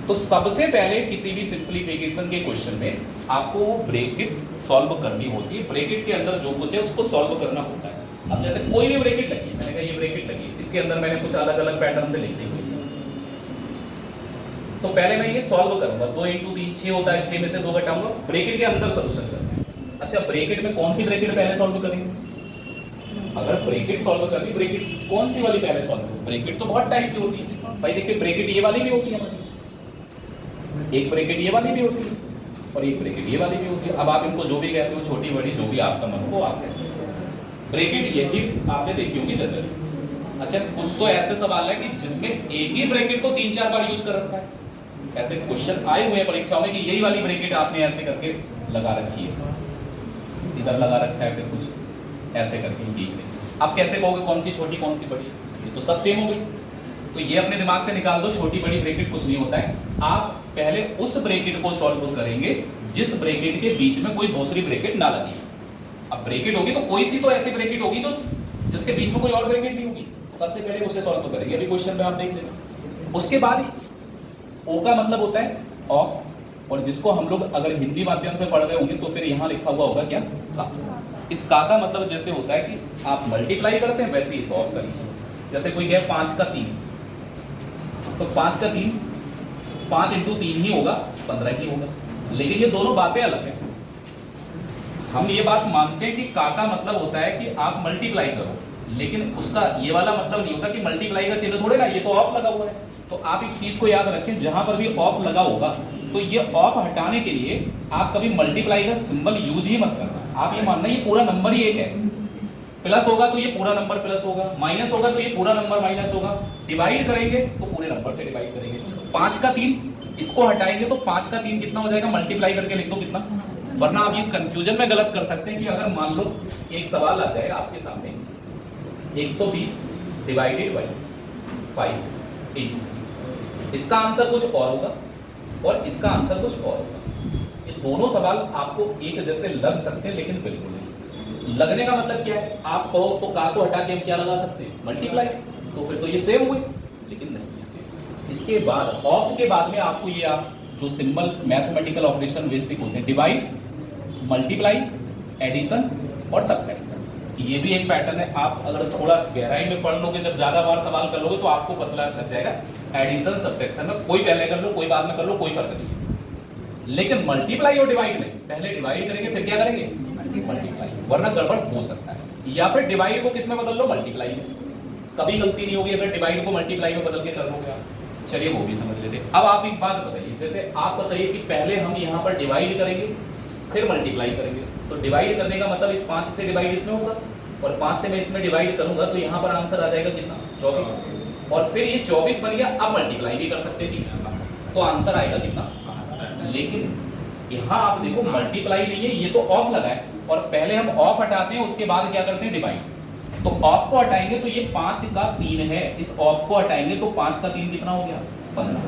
तो सबसे पहले किसी भी सिंप्लीफिकेशन के क्वेश्चन में आपको वो ब्रैकेट सॉल्व करनी होती है। ब्रैकेट के अंदर जो कुछ है उसको सॉल्व करना होता है। अब जैसे कोई भी ब्रैकेट लगी है, मैंने कहा ये ब्रैकेट लगी है, इसके अंदर मैंने कुछ अलग अलग पैटर्न से लिख दी हुई चीज, तो पहले मैं ये सॉल्व करूंगा। 2 × 3 6 होता है, 6 में से 2 घटाऊंगा, ब्रैकेट के अंदर सोल्यूशन करना है। अच्छा ब्रैकेट में कौन सी ब्रैकेट पहले सॉल्व करेंगे? अगर ब्रैकेट सॉल्व करनी, ब्रैकेट कौन सी वाली पहले सॉल्व करें? ब्रैकेट तो बहुत टाइप की होती है भाई। देखिए ब्रैकेट ये वाली भी होती है हमारी, एक ब्रैकेट ये वाली भी होती है और एक ब्रैकेट ये वाली भी होती है। अब आप इनको जो भी कहते हो, छोटी बड़ी जो भी आपका मन हो आप कहते हो। ब्रैकेट यही आपने देखी होगी जनरली। अच्छा कुछ तो ऐसे सवाल है कि जिसमें एक ही ब्रैकेट को 3-4 बार यूज कर रखा है। ऐसे क्वेश्चन आए हुए हैं परीक्षाओं में कि यही वाली ब्रैकेट आपने ऐसे करके लगा रखी है, इधर लगा रखा है, फिर कुछ ऐसे करके बीच में। आप कैसे कहोगे कौन सी छोटी कौन सी बड़ी? ये तो सब सेम हो गई। तो ये अपने दिमाग से निकाल दो, छोटी बड़ी ब्रैकेट कुछ नहीं होता है। आप पहले उस ब्रैकेट को सॉल्व करेंगे जिस ब्रैकेट के बीच में कोई दूसरी ब्रैकेट ना लगी। अब ब्रैकेट होगी तो कोई सी तो ऐसी ब्रैकेट होगी जो जिसके बीच में कोई और ब्रैकेट नहीं होगी। सबसे पहले उसे सॉल्व करेंगे, अभी क्वेश्चन में आप देख लेना। उसके बाद ओ का मतलब होता है ऑफ, और जिसको हम लोग अगर हिंदी माध्यम से पढ़ रहे होंगे तो फिर यहाँ लिखा हुआ होगा क्या? का। इस का मतलब जैसे होता है कि आप मल्टीप्लाई करते हैं, वैसे ही सॉल्व करिए। जैसे कोई कहे 5 का 3, तो 5 का 3 5 × 3 ही होगा, 15 ही होगा। लेकिन ये दोनों बातें अलग हैं। हम ये बात मानते हैं कि का मतलब होता है कि आप मल्टीप्लाई करो, लेकिन उसका ये वाला मतलब नहीं होता कि मल्टीप्लाई का चिन्ह थोड़े ना, ये तो ऑफ लगा हुआ है। तो आप एक चीज को याद रखें, जहां पर भी ऑफ लगा होगा तो ये ऑफ हटाने के लिए आप कभी मल्टीप्लाई का सिंबल यूज ही मत करना। आप ये मानना ये पूरा नंबर ही एक है। प्लस होगा तो ये पूरा नंबर प्लस होगा, माइनस होगा तो ये पूरा नंबर माइनस होगा, डिवाइड करेंगे तो पूरे नंबर से डिवाइड करेंगे। 5 का 3 इसको हटाएंगे तो 5 का 3 कितना हो जाएगा? मल्टीप्लाई करके लिख दो कितना, वरना आप ये कंफ्यूजन में गलत कर सकते हैं कि अगर मान लो एक सवाल आ जाए आपके सामने 120 डिवाइडेड बाई 5 × 3, इसका आंसर कुछ और होगा और इसका आंसर कुछ और होगा। ये दोनों सवाल आपको एक जैसे लग सकते हैं, लेकिन बिल्कुल नहीं। लगने का मतलब क्या है? आप कहो तो का को हटा के हम क्या लगा सकते हैं? मल्टीप्लाई। तो फिर तो ये सेम हुए, लेकिन नहीं है सेम। इसके बाद ऑफ के बाद में आपको ये आप जो सिंबल मैथमेटिकल ऑपरेशन बेसिक होते हैं, डिवाइड, मल्टीप्लाई, एडिशन और सब्ट्रैक्शन, ये भी एक पैटर्न है। आप अगर थोड़ा गहराई में पढ़ लोगे, जब ज्यादा बार सवाल कर लोगे तो आपको पता लग जाएगा एडिशन सब्ट्रैक्शन में कोई पहले कर लो कोई बाद में कर लो, कोई फर्क नहीं है। लेकिन मल्टीप्लाई और डिवाइड में पहले डिवाइड करेंगे फिर क्या करेंगे, मल्टीप्लाई, वरना गड़बड़ हो सकता है। या फिर डिवाइड को किस में बदल लो, मल्टीप्लाई में, कभी गलती नहीं होगी अगर डिवाइड को मल्टीप्लाई में बदल के कर लोगे आप। चलिए वो भी समझ लेते हैं। अब आप एक बात बताइए, जैसे आप बताइए कि पहले हम यहाँ पर डिवाइड करेंगे फिर मल्टीप्लाई करेंगे, तो डिवाइड करने का मतलब इस 5 से डिवाइड इसमें होगा और 5 से मैं इसमें डिवाइड करूंगा तो यहाँ पर आंसर आ जाएगा कितना, 24। और फिर ये 24 बन गया, अब मल्टीप्लाई भी कर सकते थे तो आंसर आएगा कितना। लेकिन यहाँ आप देखो मल्टीप्लाई नहीं है, ये तो ऑफ लगा है और पहले हम ऑफ हटाते हैं उसके बाद क्या करते हैं, डिवाइड। तो ऑफ को हटाएंगे तो ये 5 का 3 है, इस ऑफ को हटाएंगे तो 5 का 3 कितना हो गया, 15।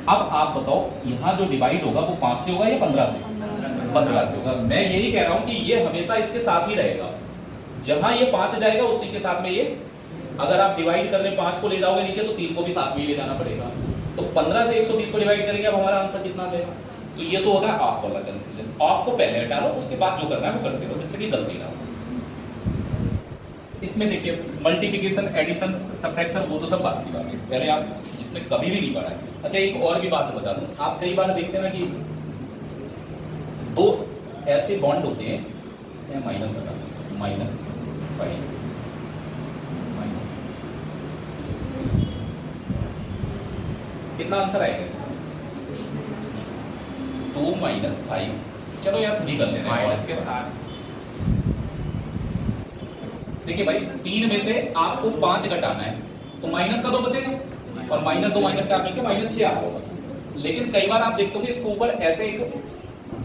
अब आप बताओ यहाँ जो डिवाइड होगा वो 5 से होगा या 15 से, 15 से होगा। मैं यही कह रहा हूं कि ये हमेशा इसके साथ ही रहेगा, जहां ये 5 जाएगा उसी के साथ में ये, अगर आप डिवाइड करने 5 को ले जाओगे नीचे तो 3 को भी साथ में ही ले जाना पड़ेगा। तो 15 से 120 को डिवाइड करेंगे, अब हमारा आंसर कितना आ जाएगा। तो ये तो होता है ऑफ वाला कंफ्यूजन। ऑफ को पहले हटा लो, उसके बाद जो करना है वो करते रहो जिससे कि गलती ना हो। इसमें देखिए मल्टीप्लिकेशन, एडिशन, सब्ट्रैक्शन वो तो सब बात की बात है, पहले आप जिसने कभी भी नहीं पढ़ा है। अच्छा एक और भी बात बता दूं, आप कई बार देखते हैं ना कि दो ऐसे बॉन्ड होते हैं, इसे हम माइनस बता दें, -5 माइनस, कितना आंसर आएगा इसका, 2 - 5। चलो यार 3 कर लेते हैं माइनस के साथ। देखिए भाई 3 में से आपको 5 घटाना है तो माइनस का 2 बचेगा और -2 -4 मिलकर -6 आ होगा। लेकिन कई बार आप देखते हो कि इसके ऊपर ऐसे एक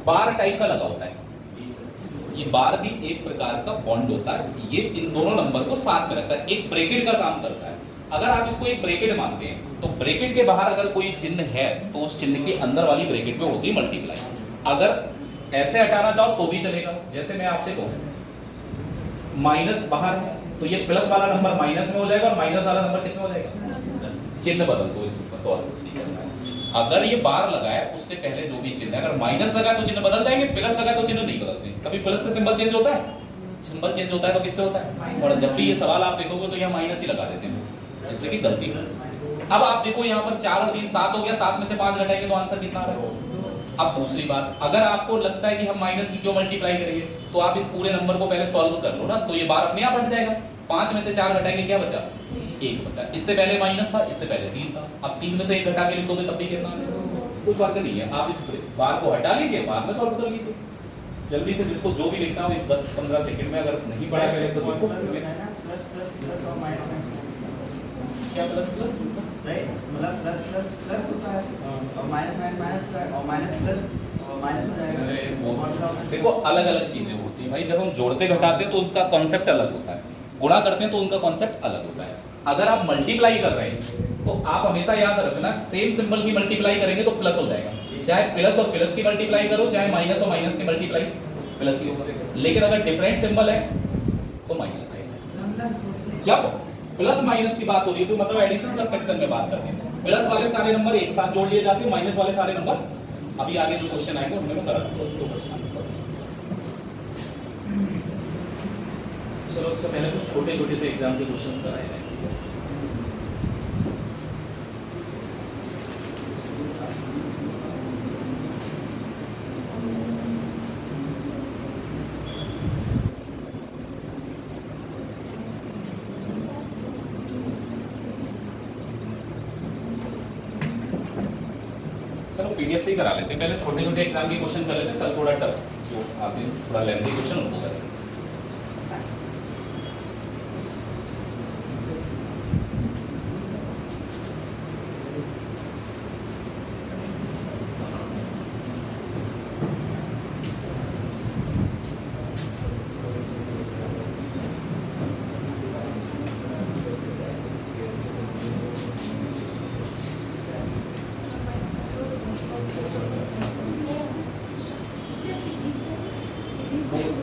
बार टाइप का लगा होता है, ये बार भी एक प्रकार का बॉन्ड होता है, ये इन दोनों नंबर को साथ में रखता है, एक ब्रैकेट का काम करता है। अगर आप इसको एक ब्रैकेट मानते हैं तो ब्रैकेट के बाहर अगर कोई चिन्ह है तो उस चिन्ह के अंदर वाली ब्रैकेट में होती है मल्टीप्लाई। अगर ऐसे हटाना चाहो तो भी चलेगा, जैसे मैं आपसे कहूँ माइनस बाहर है तो ये प्लस वाला नंबर माइनस में हो जाएगा और माइनस वाला नंबर किस में हो जाएगा, चिन्ह बदल दो इसमें, बस और कुछ नहीं करना है। अगर ये बार लगा है उससे पहले जो भी चिन्ह है, अगर माइनस लगा तो चिन्ह बदल जाएंगे, प्लस लगा तो चिन्ह नहीं बदलते। कभी प्लस से सिंबल चेंज होता है, सिंबल चेंज होता है तो किससे होता है, और जब भी ये सवाल आप देखोगे तो यहाँ माइनस ही लगा देते हैं जिससे कि गलती हो। अब आप देखो यहाँ पर 4 और 3 7 हो गया, 7 में से 5 घटाएंगे तो आंसर कितना आ रहा है। अब दूसरी बात, अगर आपको लगता है कि हम माइनस की क्यों मल्टीप्लाई करेंगे तो आप इस पूरे नंबर को पहले सॉल्व कर लो ना, तो ये बार अपने आप हट जाएगा। 5 में से 4 घटाएंगे क्या बचा, 1 बचा। इससे पहले माइनस था, इससे पहले 3 था, अब 3 में से 1 घटा के लिख दोगे तब भी कितना आएगा, कोई फर्क नहीं है। आप इस बार को हटा लीजिए, बाद में सॉल्व कर लीजिए जल्दी से, जिसको जो भी लिखना हो 10-15 सेकंड में, अगर नहीं पढ़ा पहले तो क्या प्लस प्लस नहीं, मतलब प्लस प्लस होता है और माइनस माइनस और माइनस प्लस माइनस हो जाएगा। देखो अलग अलग चीजें होती है भाई, जब हम जोड़ते घटाते हैं तो उनका कॉन्सेप्ट अलग होता है, गुणा करते हैं तो उनका कॉन्सेप्ट अलग होता है। अगर आप मल्टीप्लाई कर रहे हैं तो आप हमेशा याद रखना सेम सिंबल की मल्टीप्लाई करेंगे तो प्लस हो जाएगा, चाहे प्लस और प्लस की मल्टीप्लाई करो, चाहे माइनस और माइनस की मल्टीप्लाई प्लस ही होगा। लेकिन अगर डिफरेंट सिंबल है तो माइनस आएगा। जब प्लस माइनस की बात हो रही है तो मतलब एडिशन सब्ट्रैक्शन में बात करते हैं, प्लस वाले सारे नंबर एक साथ जोड़ लिए जाते हैं, माइनस वाले सारे नंबर अभी आगे जो क्वेश्चन आएंगे उनमें मैं करा दूंगा। चलो उससे पहले कुछ छोटे छोटे से एग्जाम के क्वेश्चंस कराए जाएंगे। पीडीएफ से ही करा लेते हैं, पहले छोटे छोटे एग्जाम के क्वेश्चन कर लेते हैं, कल थोड़ा टफ जो आते हैं थोड़ा लेंथी क्वेश्चन उनको करें।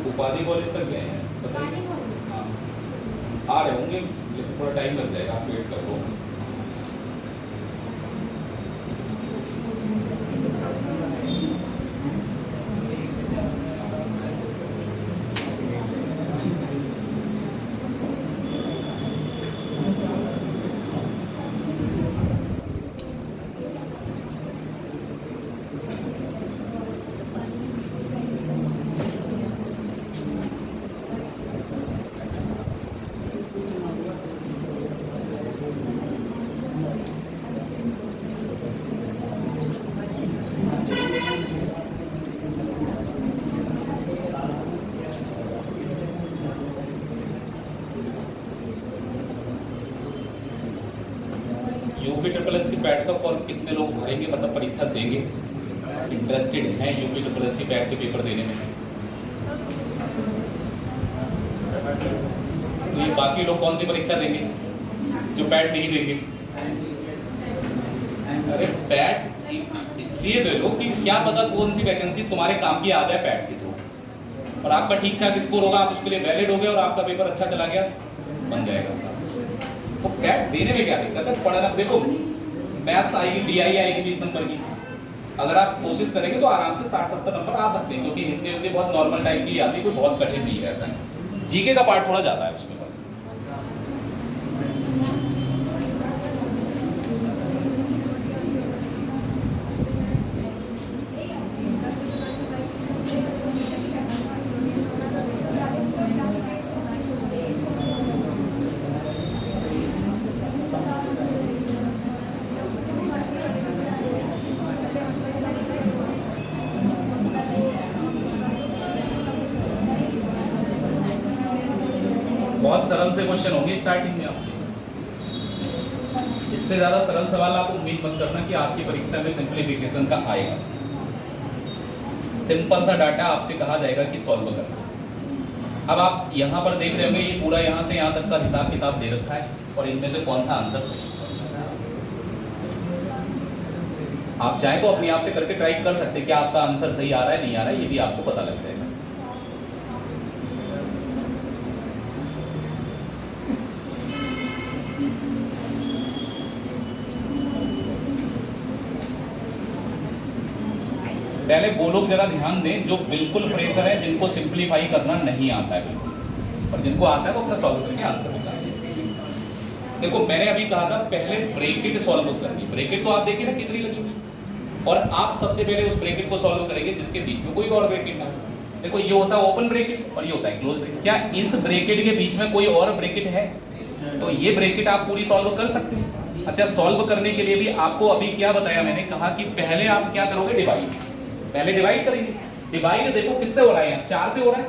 उपाधि कॉलेज तक गए हैं, बताइए। हाँ आ रहे होंगे लेकिन थोड़ा टाइम लग जाएगा, आप वेट कर लो। UP triple S C PET का फॉर्म कितने लोग भरेंगे, मतलब परीक्षा देंगे, इंटरेस्टेड हैं UP triple S C PET के पेपर देने में? तो ये बाकी लोग कौन सी परीक्षा देंगे जो पैट नहीं देंगे? अरे पैट इसलिए दे लो कि क्या पता कौन सी वैकेंसी तुम्हारे काम की आ जाए पैट के थ्रू, और आपका ठीक ठाक स्कोर होगा, आप उसके लिए वैलिड हो गए और आपका पेपर अच्छा चला गया, बन जाएगा साहब। तो पैट देने में क्या दिक्कत है? पढ़ना, देखो मैथ्स आएगी, डीआई आएगी 20 नंबर की, अगर आप कोशिश करेंगे तो आराम से 60-70 नंबर आ सकते हैं, क्योंकि हिंदी बहुत नॉर्मल टाइप की आती है, कोई बहुत कठिन नहीं रहता है। जीके का पार्ट थोड़ा ज्यादा है उसमें बस। बहुत सरल से क्वेश्चन होंगे स्टार्टिंग में आपके, इससे ज्यादा सरल सवाल आप उम्मीद मत करना कि आपकी परीक्षा में सिंप्लीफिकेशन का आएगा। सिंपल सा डाटा आपसे कहा जाएगा कि सॉल्व करना। अब आप यहाँ पर देख रहे होंगे ये पूरा यहाँ से यहाँ तक का हिसाब किताब दे रखा है, और इनमें से कौन सा आंसर सही। आप चाहे तो अपने आप से करके ट्राई कर सकते हैं क्या आपका आंसर सही आ रहा है नहीं आ रहा है, ये भी आपको पता लग जाएगा। पहले वो लोग जरा ध्यान दें जो बिल्कुल फ्रेशर है, जिनको सिंप्लीफाई करना नहीं आता है बिल्कुल, और जिनको आता है वो अपना सॉल्व करके आंसर निकालें। देखो मैंने अभी कहा था पहले ब्रैकेट सॉल्व करनी, ब्रैकेट तो आप देखिए ना कितनी लगी हुई, और आप सबसे पहले उस ब्रैकेट को सॉल्व करेंगे जिसके बीच में कोई और ब्रैकेट ना हो। देखो ये होता है ओपन ब्रैकेट और ये होता है क्लोज ब्रैकेट। क्या इस ब्रैकेट के बीच में कोई और ब्रैकेट है? तो ये ब्रैकेट आप पूरी सॉल्व कर सकते हैं। अच्छा, सॉल्व करने के लिए भी आपको अभी क्या बताया मैंने, कहा कि पहले आप क्या करोगे, डिवाइड, पहले डिवाइड करेंगे। डिवाइड देखो किससे हो रहा है, यहाँ 4 से हो रहा है,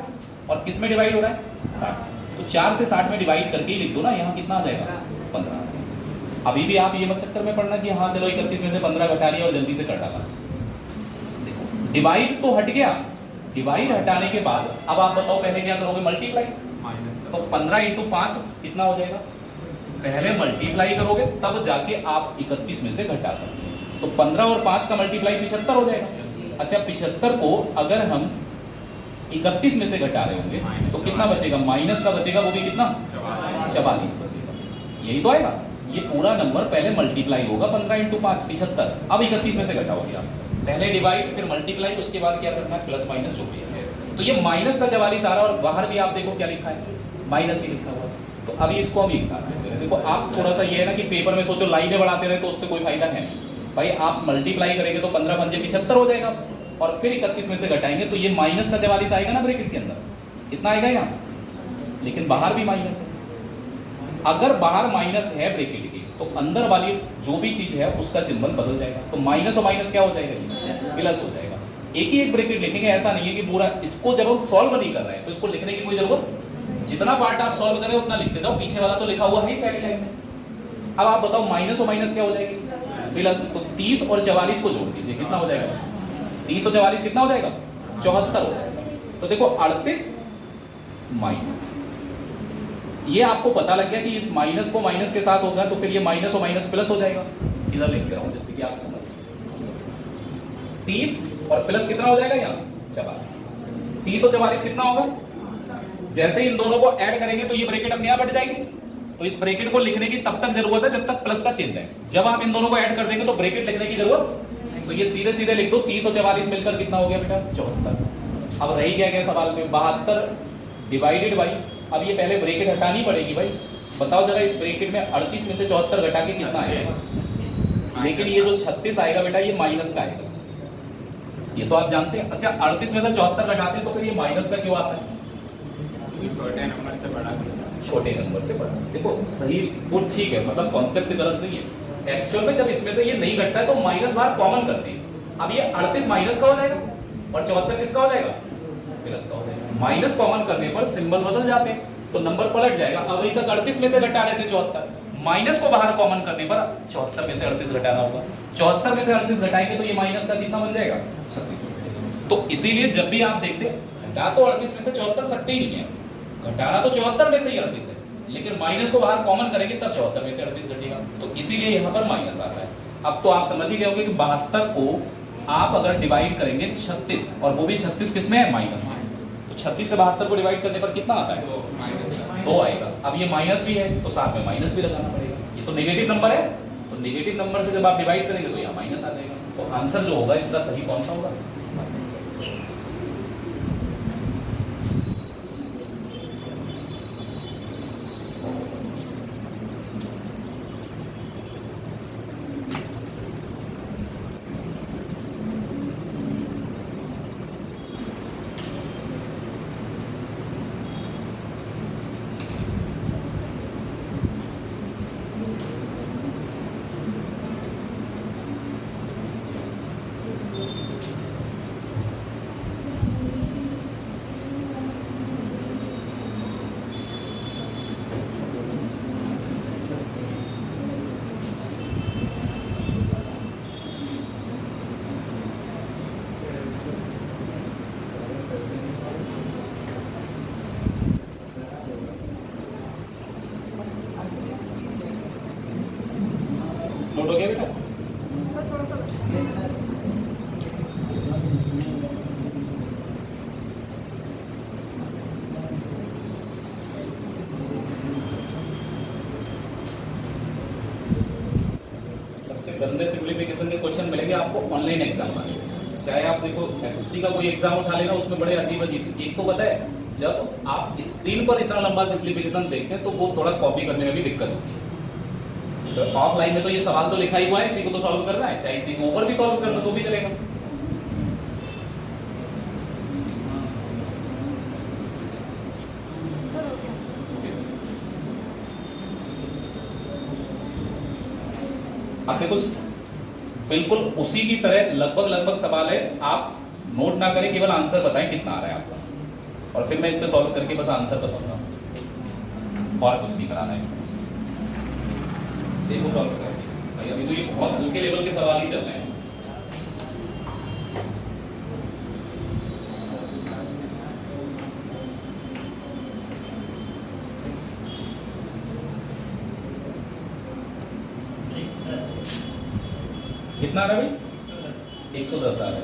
और किस में डिवाइड हो रहा है, 60। तो 4 से 60 में डिवाइड करके ही लिख दो ना, यहाँ कितना आ जाएगा, 15। अभी भी आप ये मत चक्कर में पढ़ना कि हाँ चलो 31 में से 15 घटा लिया और जल्दी से कर डाला। देखो डिवाइड तो हट गया, डिवाइड हटाने के बाद अब आप बताओ पहले क्या करोगे, मल्टीप्लाई। तो 15 × 5 कितना हो जाएगा, पहले मल्टीप्लाई करोगे तब जाके आप 31 में से घटा सकते हैं। तो 15 और 5 का मल्टीप्लाई 75 हो जाएगा। अच्छा 75 को अगर हम 31 में से घटा रहे होंगे तो कितना बचेगा, माइनस का बचेगा, वो भी कितना, 44 बचेगा। यही तो आएगा, ये पूरा नंबर पहले मल्टीप्लाई होगा 15 × 5 75, अब 31 में से घटाओगे आप, पहले डिवाइड फिर मल्टीप्लाई, उसके बाद क्या करना है, प्लस माइनस जो भी है। तो ये माइनस का 44 आ रहा है, और बाहर भी आप देखो क्या लिखा है, माइनस ही लिखा हुआ। तो अभी इसको हम एक साथ लेते हैं। देखो आप थोड़ा सा ये है ना कि पेपर में सोचो लाइनें बढ़ाते रहे तो उससे कोई फायदा है नहीं भाई। आप मल्टीप्लाई करेंगे तो 15 × 5 = 75 हो जाएगा, और फिर 31 में से घटाएंगे तो ये माइनस का 44 आएगा ना ब्रैकेट के अंदर, इतना आएगा यहाँ, लेकिन बाहर भी माइनस है। अगर बाहर माइनस है ब्रैकेट की तो अंदर वाली जो भी चीज है उसका सिंबल बदल जाएगा, तो माइनस और माइनस क्या हो जाएगा, प्लस हो जाएगा। एक ही एक ब्रैकेट लिखेंगे, ऐसा नहीं है कि पूरा इसको जब हम सॉल्व नहीं कर रहे हैं तो इसको लिखने की कोई जरूरत, जितना पार्ट आप सॉल्व कर रहे हो उतना लिखते जाओ, पीछे वाला तो लिखा हुआ है ही पहली लाइन में। अब आप बताओ माइनस और माइनस क्या हो जाएगी, प्लस। तो 30 और 44 को जोड़ दीजिए, कितना हो जाएगा, 30 और 44 कितना हो जाएगा, 74 हो जाएगा। तो देखो 38 माइनस, ये आपको पता लग गया कि इस माइनस को माइनस के साथ होगा तो फिर ये माइनस और माइनस प्लस हो जाएगा। इधर लिख रहा हूं जैसे कि आप समझ, 30 और प्लस कितना हो जाएगा यहाँ, 44। 30 और 44 कितना होगा, जैसे इन दोनों को ऐड करेंगे तो ये ब्रैकेट अपने आप हट जाएगी। तो इस ब्रैकेट को लिखने की तब तक जरूरत है जब तक प्लस का चिन्ह है, जब आप इन दोनों को ऐड कर देंगे तो ब्रैकेट लिखने की जरूरत, तो ये सीधे सीधे लिख दो। 30 और 44 मिलकर कितना हो गया बेटा, 74। अब रही क्या सवाल में, 72 डिवाइडेड बाई, अब ये पहले ब्रैकेट हटानी पड़ेगी भाई। बताओ जरा इस ब्रैकेट में 38 में से 74 घटा के कितना आएगा, लेकिन ये जो 36 आएगा बेटा ये माइनस का आएगा, ये तो आप जानते हैं। अच्छा 38 में से 74 घटाते हैं तो फिर ये माइनस का क्यों आता है, छोटे नंबर से बड़ा, छोटे नंबर से बड़ा। देखो सही वो ठीक है, मतलब कॉन्सेप्ट गलत नहीं है। एक्चुअल में जब इसमें से ये नहीं घटता है तो माइनस बाहर कॉमन करते हैं। अब ये 38 माइनस का हो जाएगा और 74 किसका हो जाएगा, प्लस का हो जाएगा। माइनस कॉमन करने पर सिंबल बदल जाते हैं तो नंबर पलट जाएगा। अब अभी तक 38 में से घटा रहे थे 74, माइनस को बाहर कॉमन करने पर 74 में से 38 घटाना होगा। 74 में से 38 घटाएंगे तो ये माइनस का कितना बन जाएगा? 36। तो इसीलिए जब भी आप देखते घटा तो 38 में से 74 सकते ही नहीं है, घटाना तो 74 में से ही 38 है, लेकिन माइनस को बाहर कॉमन करेंगे तब 74 में से 38 घटेगा, तो इसीलिए यहाँ पर माइनस आता है। अब तो आप समझ ही गए होंगे कि 72 को आप अगर डिवाइड करेंगे 36, और वो भी 36 किस में है? माइनस में, तो 36 से 72 को डिवाइड करने पर कितना आता है? 2 आएगा। अब ये माइनस भी है तो साथ में माइनस भी लगाना पड़ेगा, ये तो नेगेटिव नंबर है, तो नेगेटिव नंबर से जब आप डिवाइड करेंगे तो यहाँ माइनस आ जाएगा। तो आंसर जो होगा इसका सही कौन सा होगा? माइनस। नोट हो गया बेटा? सबसे गंदे सिंप्लीफिकेशन के क्वेश्चन मिलेंगे आपको ऑनलाइन एग्जाम में, चाहे आप देखो एसएससी का कोई एग्जाम उठा लेना, उसमें बड़े अजीब अजीब। एक तो पता है जब आप स्क्रीन पर इतना लंबा सिंप्लीफिकेशन देखते हैं तो वो थोड़ा कॉपी करने में भी दिक्कत होती है। ऑफलाइन में तो ये सवाल तो लिखा ही हुआ है, इसी को तो सॉल्व करना है, चाहे इसी को ऊपर भी सॉल्व कर लो तो भी चलेगा। अब देखो बिल्कुल उसी की तरह लगभग सवाल है, आप नोट ना करें, केवल आंसर बताएं कितना आ रहा है आपका, और फिर मैं इस पे सॉल्व करके बस आंसर बताऊंगा, और कुछ नहीं कराना इसमें। देखो सॉल्व करके भाई, अभी तो ये बहुत हल्के लेवल के सवाल ही चल रहे हैं। कितना आ रहा है भाई? 110 आ रहा है।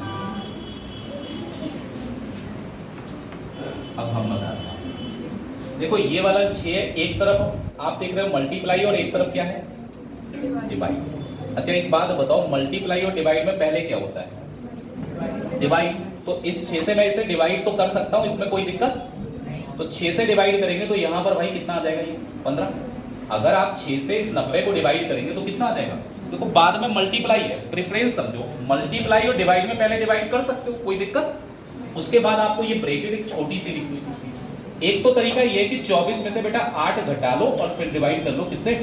अब हम बताते हैं, देखो ये वाला 6 एक तरफ आप देख रहे हो मल्टीप्लाई, और एक तरफ क्या है? डिवाइड। अच्छा एक बात बताओ, मल्टीप्लाई और डिवाइड में पहले क्या होता है? डिवाइड। तो इस 6 से मैं इसे डिवाइड तो कर सकता हूं, इसमें कोई दिक्कत? तो 6 से डिवाइड करेंगे तो यहां पर भाई कितना आ जाएगा? ये 15। अगर आप 6 से इस 90 को डिवाइड करेंगे तो कितना आ जाएगा? देखो बाद में मल्टीप्लाई है, प्रेफरेंस समझो, मल्टीप्लाई और डिवाइड में पहले डिवाइड कर सकते हो, कोई दिक्कत? उसके बाद आपको ये ब्रैकेट एक छोटी सी लिखनी है। एक तो तरीका ये है कि 24 में से बेटा 8 घटा लो और फिर डिवाइड कर लो, किससे?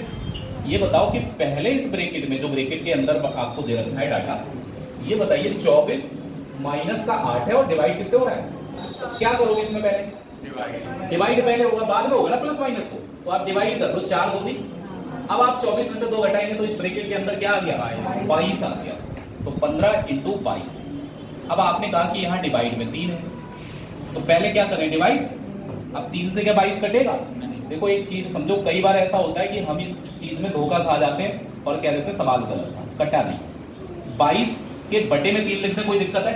ये बताओ कि पहले इस ब्रैकेट में, जो ब्रैकेट के अंदर आपको दे रखा है डाटा, ये बताइए 24 माइनस का 8 है और डिवाइड किससे हो रहा है? तो क्या करोगे इसमें? पहले डिवाइड पहले होगा, बाद में होगा ना प्लस माइनस को, तो आप डिवाइड कर लो, 4 दूनी। अब आप 24 में से 2 घटाएंगे तो इस ब्रैकेट के अंदर क्या आ गया? 22 आ गया। तो 15 × 22। अब आपने कहा कि यहाँ डिवाइड में 3 है, तो पहले क्या करें? डिवाइड। अब 3 से क्या 22 कटेगा? देखो एक चीज समझो, कई बार ऐसा होता है कि हम इस चीज में धोखा खा जाते हैं और कह देते हैं सवाल गलत था, कटा नहीं। 22 के बटे में 3 लिखने कोई दिक्कत है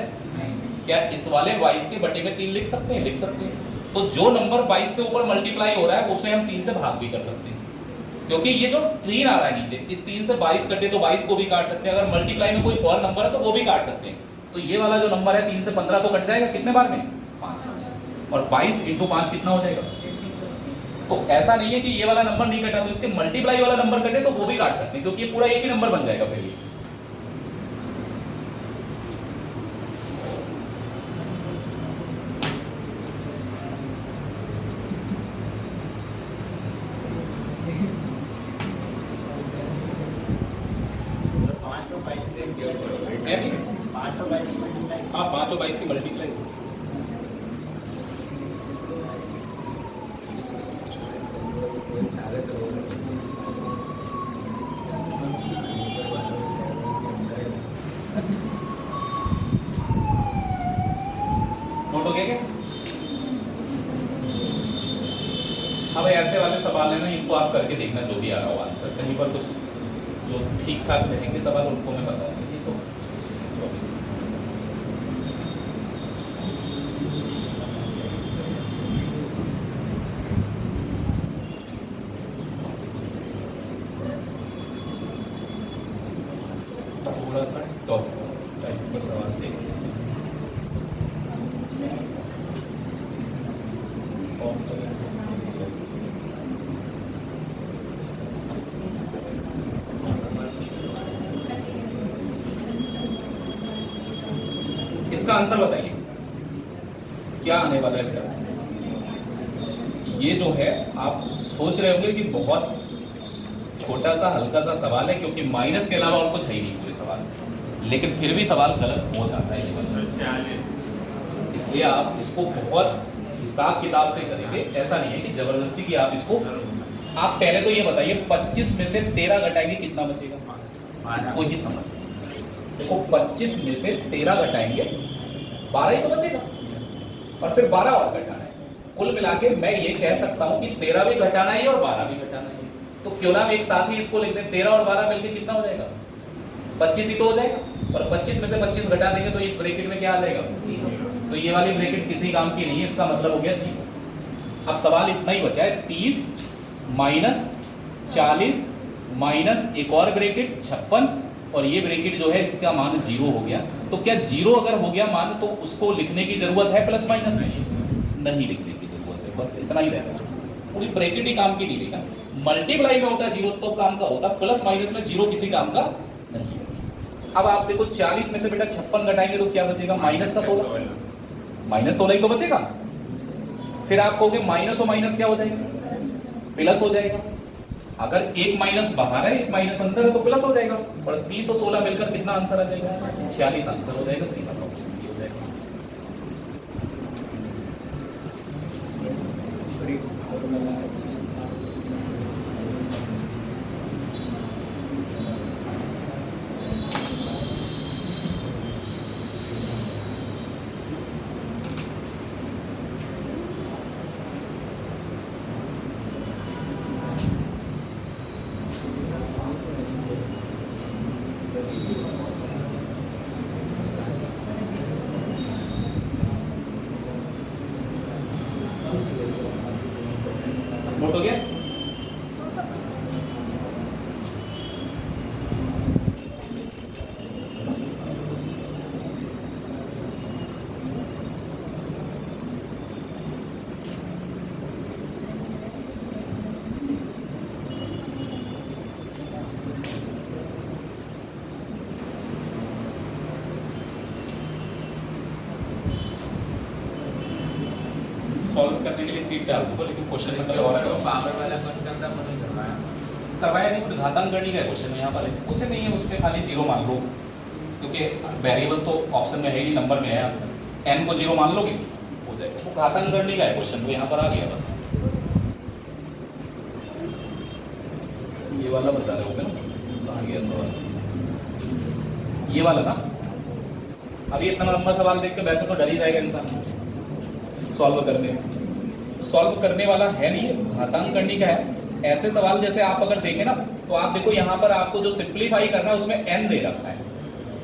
क्या? इस वाले 22 के बटे में 3 लिख सकते हैं? लिख सकते हैं। तो जो नंबर 22 से ऊपर मल्टीप्लाई हो रहा है उसे हम 3 से भाग भी कर सकते हैं, क्योंकि ये जो 3 आ रहा है नीचे, इस 3 से 22 कटे तो 22 को भी काट सकते हैं, अगर मल्टीप्लाई में कोई और नंबर है तो वो भी काट सकते हैं। तो ये वाला जो नंबर है 3 से 15 तो कट जाएगा कितने बार में? 5। और 22 × 5 कितना हो जाएगा? तो ऐसा नहीं है कि ये वाला नंबर नहीं कटा तो इसके मल्टीप्लाई वाला नंबर कटे तो वो भी काट सकते हैं, क्योंकि ये पूरा एक ही नंबर बन जाएगा फिर ये। हाँ 5 और 22 की मल्टीप्लाई। गया क्या? अब ऐसे वाले सवाल है ना, इनको आप करके देखना जो भी आ रहा हो आंसर, कहीं पर कुछ जो ठीक ठाक रहेंगे सवाल उनको मैं बताऊंगा। ये तो 24 थोड़ा सा टॉप टाइप का सवाल देखिए। इसका आंसर बताइए क्या आने वाला है बेटा? ये जो है आप सोच रहे होंगे कि बहुत छोटा सा हल्का सा सवाल है, क्योंकि माइनस के अलावा और कुछ है ही नहीं पूरे सवाल, लेकिन फिर भी सवाल गलत हो जाता है ये वाला। इसलिए आप इसको बहुत हिसाब किताब से करेंगे, ऐसा नहीं है कि जबरदस्ती कि आप इसको। आप पहले तो ये बताइए 25 में से 13 घटाएंगे कितना बचेगा, इसको ही समझ। देखो 25 में से 13 घटाएंगे 12 ही तो बचेगा, और फिर 12 और घटाना है। कुल मिला के मैं ये कह सकता हूं कि 13 भी घटाना है और 12 भी घटाना है। तो क्यों ना हम एक साथ ही इसको लिख दें, 13 और 12 मिलके कितना हो जाएगा? 25 ही तो हो जाएगा, और 25 में से 25 घटा देंगे तो इस ब्रैकेट में क्या आ जाएगा? तो ये वाली ब्रैकेट किसी काम की नहीं है, इसका मतलब हो गया 0। अब सवाल इतना ही बचा है, 30 माइनस 40 माइनस एक और ब्रैकेट 56, और ये ब्रैकेट जो है इसका मान 0 हो गया। तो क्या 0 अगर हो गया मान, तो उसको लिखने की जरूरत है प्लस माइनस में? नहीं लिखने की जरूरत है, बस इतना ही रहेगा। पूरी ब्रैकेट ही काम की नहीं लेगा। मल्टीप्लाई में होता 0 तो काम का होता, प्लस माइनस में 0 किसी काम का नहीं है। अब आप देखो 40 में से बेटा 56 घटाएंगे तो क्या बचेगा? माइनस का 16, माइनस 16 ही तो बचेगा। फिर आप कहोगे माइनस और माइनस क्या हो जाएगा? प्लस हो जाएगा। अगर एक माइनस बाहर है एक माइनस अंदर है तो प्लस हो जाएगा, और 30 और 16 मिलकर कितना आंसर आ जाएगा? 46 आंसर हो जाएगा, सीधा ऑप्शन हो जाएगा। नोट हो गया? सॉल्व करने के लिए सीट डाल दूंगा, लेकिन क्वेश्चन में और है। पावर वाला क्वेश्चन था मैंने करवाया नहीं, कुछ घातांक गणित का क्वेश्चन है यहाँ पर, कुछ नहीं है उसमें, खाली 0 मान लो, क्योंकि वेरिएबल तो ऑप्शन में है ही, नंबर में है आंसर। n को 0 मान लोगे हो जाएगा। वो घातांक गणित का है क्वेश्चन, वो यहाँ पर आ गया बस। ये वाला बता रहे होगे ना, आ गया सवाल ये वाला ना। अभी इतना लंबा सवाल देख के वैसे तो डर ही जाएगा इंसान सॉल्व करने वाला है नहीं, घातांक गणित का है। ऐसे सवाल जैसे आप अगर देखें ना, तो आप देखो यहाँ पर आपको जो सिंप्लीफाई करना है उसमें n दे रखा है,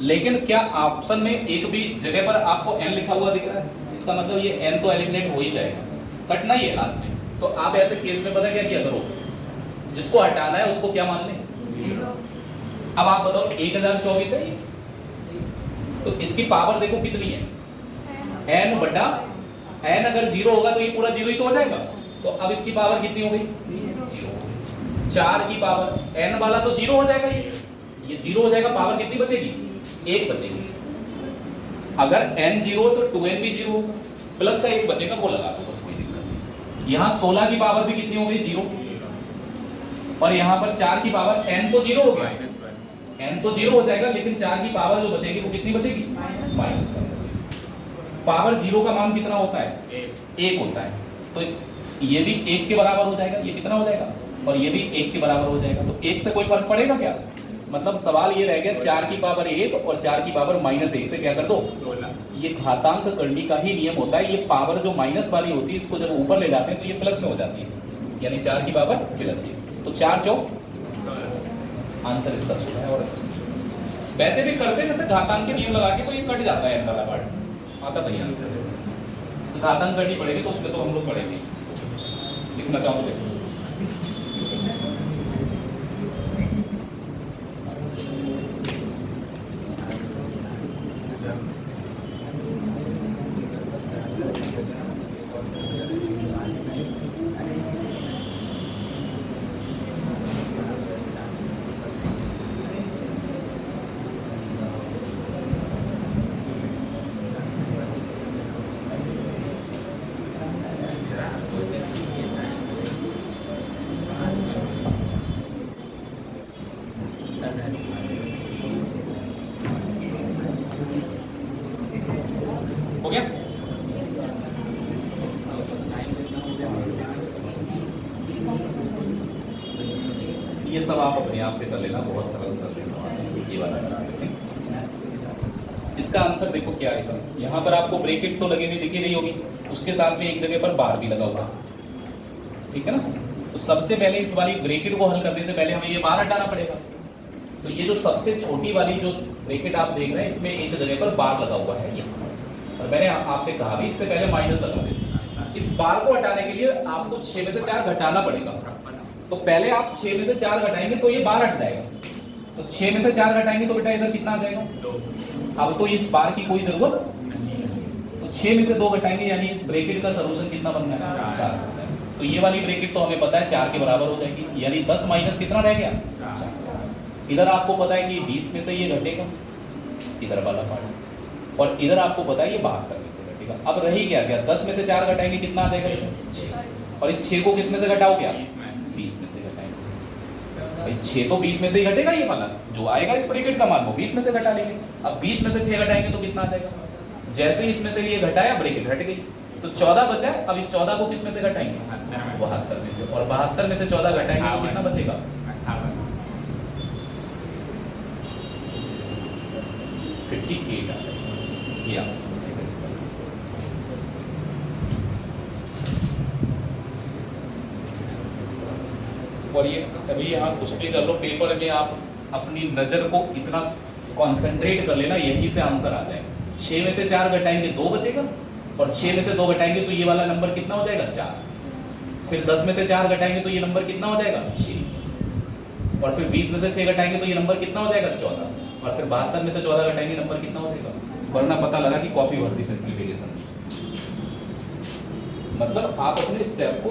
लेकिन क्या ऑप्शन में एक भी जगह पर आपको n लिखा हुआ दिख रहा है? इसका मतलब ये n तो एलिमिनेट हो ही जाएगा, कटना ही है लास्ट में। तो आप ऐसे केस में पता क्या किया करो, जिसको हटाना है उसको क्या मान लें। अब आप बताओ 1024 है ये, तो इसकी पावर देखो कितनी है, n बटा n। अगर 0 होगा तो ये पूरा 0 ही तो हो जाएगा। तो अब इसकी पावर कितनी हो गई? 4 की पावर n वाला तो 0 हो जाएगा, ये 0 हो जाएगा। पावर कितनी बचेगी? 1 बचेगी। अगर n 0 तो 2n भी 0 होगा, प्लस का 1 बचेगा, वो लगा दो बस, कोई दिक्कत नहीं। यहाँ 16 की पावर भी कितनी हो गई? 0। और यहाँ पर 4 की पावर n तो 0 हो गया, n तो 0 हो जाएगा, लेकिन 4 की पावर जो बचेगी वो कितनी बचेगी? माइनस। पावर 0 का मान कितना होता है? 1 होता है। तो ये भी 1 के बराबर हो जाएगा, ये कितना हो जाएगा? और ये भी 1 के बराबर हो जाएगा। तो 1 से कोई फर्क पड़ेगा क्या? मतलब सवाल ये रह गया 4 की पावर 1 और 4 की पावर -1 से क्या कर दो 16। ये घातांक करने का ही नियम होता है। ये पावर जो माइनस वाली होती है इसको जब ऊपर ले जाते हैं तो ये प्लस में हो जाती है, यानी 4 की पावर प्लस ये, तो 4 चौक आंसर इसका 16 है। और वैसे भी करते जैसे घातांक के नियम लगा के तो ये कट जाता है वाला पार्ट, आता था आंसर। घातांक करनी पड़ेगी तो उसमें तो हम लोग पढ़ेंगे, लिखना चाहो तो देखो। हो गया? ये सब आप अपने आप से कर लेना, बहुत सरल सरल सवाल है ये वाला करा देते हैं। इसका आंसर देखो क्या आएगा। यहाँ पर आपको ब्रैकेट तो लगी हुई दिखी रही होगी, उसके साथ में एक जगह पर बार भी लगा हुआ, ठीक है ना। तो सबसे पहले इस वाली ब्रैकेट को हल करने से पहले हमें ये बार हटाना पड़ेगा। तो ये जो सबसे छोटी वाली जो ब्रैकेट आप देख रहे हैं इसमें एक जगह पर बार लगा हुआ है ये, और मैंने आपसे कहा भी इससे पहले माइनस लगा दें। इस बार को हटाने के लिए आपको 6 में से 4 घटाना पड़ेगा। तो पहले आप 6 में से 4 घटाएंगे तो ये बार हट जाएगा। तो 6 में से 4 घटाएंगे तो बेटा इधर कितना आ जाएगा 2। अब तो इस बार की कोई जरूरत तो 6 में से 2 घटाएंगे, यानी इस ब्रैकेट का सॉल्यूशन कितना बनना है 4। तो ये वाली ब्रैकेट तो हमें पता है 4 के बराबर हो जाएगी, यानी 10 माइनस कितना रह गया 4। इधर आपको पता है कि 20 में से ये घटेगा इधर वाला पार्ट, और इधर आपको पता है ये 72 में से घटेगा। अब रही क्या गया 10 में से 4 घटाएंगे कितना आ जाएगा 6, और इस 6 को किस में से घटाओगे आप 20 में से घटाएंगे। भाई 6 तो 20 में से ही घटेगा, ये वाला जो आएगा इस ब्रैकेट का मान वो 20 में से घटा लेंगे। अब 20 में से 6 घटाएंगे तो कितना आ जाएगा, जैसे ही इसमें से ये घटाया ब्रैकेट हट गई, तो 14 बचा है। अब इस 14 को किस में से घटाएंगे 72 में से, और 72 में से 14 घटाएंगे तो कितना बचेगा 58 आ जाएगा। ये आंसर है इसका। और ये अभी आप कुछ भी कर लो पेपर में, आप अपनी नजर को इतना कंसंट्रेट कर लेना, यही से आंसर आ जाएगा। 6 में से 4 घटाएंगे 2 बचेगा, और 6 में से 2 घटाएंगे तो ये वाला नंबर कितना हो जाएगा 4। फिर 10 में से 4 घटाएंगे तो ये नंबर कितना हो जाएगा 6, और फिर 20 में से 6 घटाएंगे तो ये नंबर कितना हो जाएगा 14, और फिर 72 में से 14 घटाएंगे नंबर कितना हो जाएगा। वरना पता लगा कि कॉपी भरती सिंप्लीफिकेशन की, मतलब आप अपने स्टेप को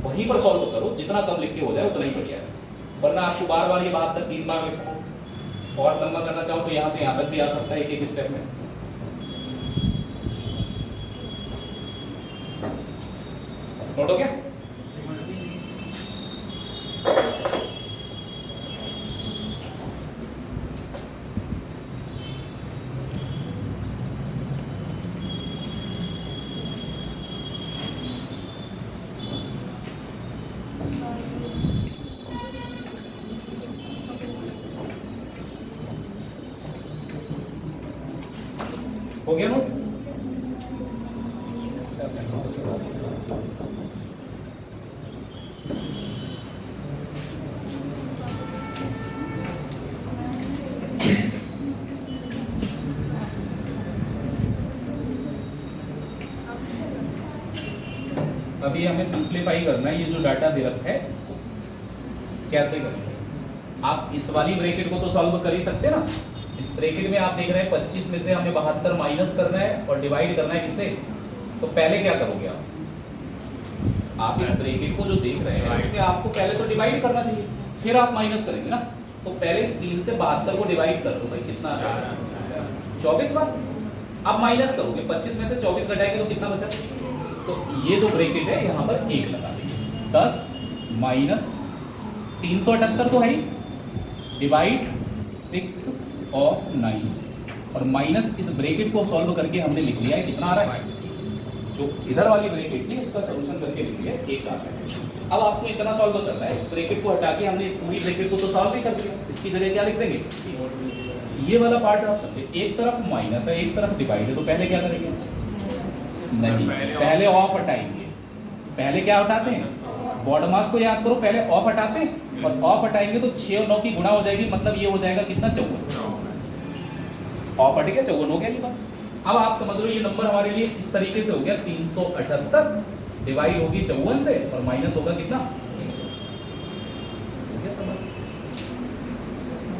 वहीं पर सॉल्व करो, जितना कम लिख के हो जाए उतना ही बढ़िया है। वरना आपको बार बार ये बात तक 3 बार लिखो, और लंबा करना चाहो तो यहाँ से यहाँ तक भी आ सकता है एक एक स्टेप में। नोट हो गया? हो गया नोट? अभी हमें सिंप्लीफाई करना है ये जो डाटा दे रखा है इसको। कैसे करेंगे? आप इस वाली ब्रैकेट को तो सॉल्व कर ही सकते ना। इस ब्रैकेट में आप देख रहे हैं 25 में से हमें 72 माइनस करना है और डिवाइड करना है किससे। तो पहले क्या करोगे आप इस ब्रैकेट को जो देख रहे हैं इसमें आपको पहले तो डिवाइड करना चाहिए, फिर आप माइनस करेंगे ना। तो पहले इस 3 से 72 को डिवाइड कर दो भाई, कितना आ जाएगा 24 बार। आप माइनस करोगे 25 में से 24 घटाएंगे तो कितना बचा। तो ये जो ब्रैकेट है यहाँ पर 1 लगा देंगे। 10 माइनस 378 तो है ही, डिवाइड 6 और 9, और माइनस इस ब्रैकेट को सॉल्व करके हमने लिख लिया है कितना आ रहा है जो इधर वाली ब्रैकेट थी उसका सॉल्यूशन करके लिख लिया एक आता है। अब आपको इतना सॉल्व करना है, इस ब्रैकेट को हटा के हमने इस पूरी ब्रैकेट को तो सॉल्व ही कर दिया, इसकी जगह क्या लिख देंगे, ये वाला पार्ट आप समझे, एक तरफ माइनस है एक तरफ डिवाइड है, तो पहले क्या करेंगे, नहीं पहले ऑफ हटाएंगे। पहले क्या हटाते हैं, बॉडम मास को याद करो, पहले ऑफ हटाते हैं और ऑफ हटाएंगे तो 6 और 9 की गुणा हो जाएगी, मतलब ये हो जाएगा कितना, 54। ऑफ हट गया 54 हो गया ये बस। अब आप समझ लो ये नंबर हमारे लिए इस तरीके से हो गया 378 डिवाइड होगी 54 से और माइनस होगा कितना,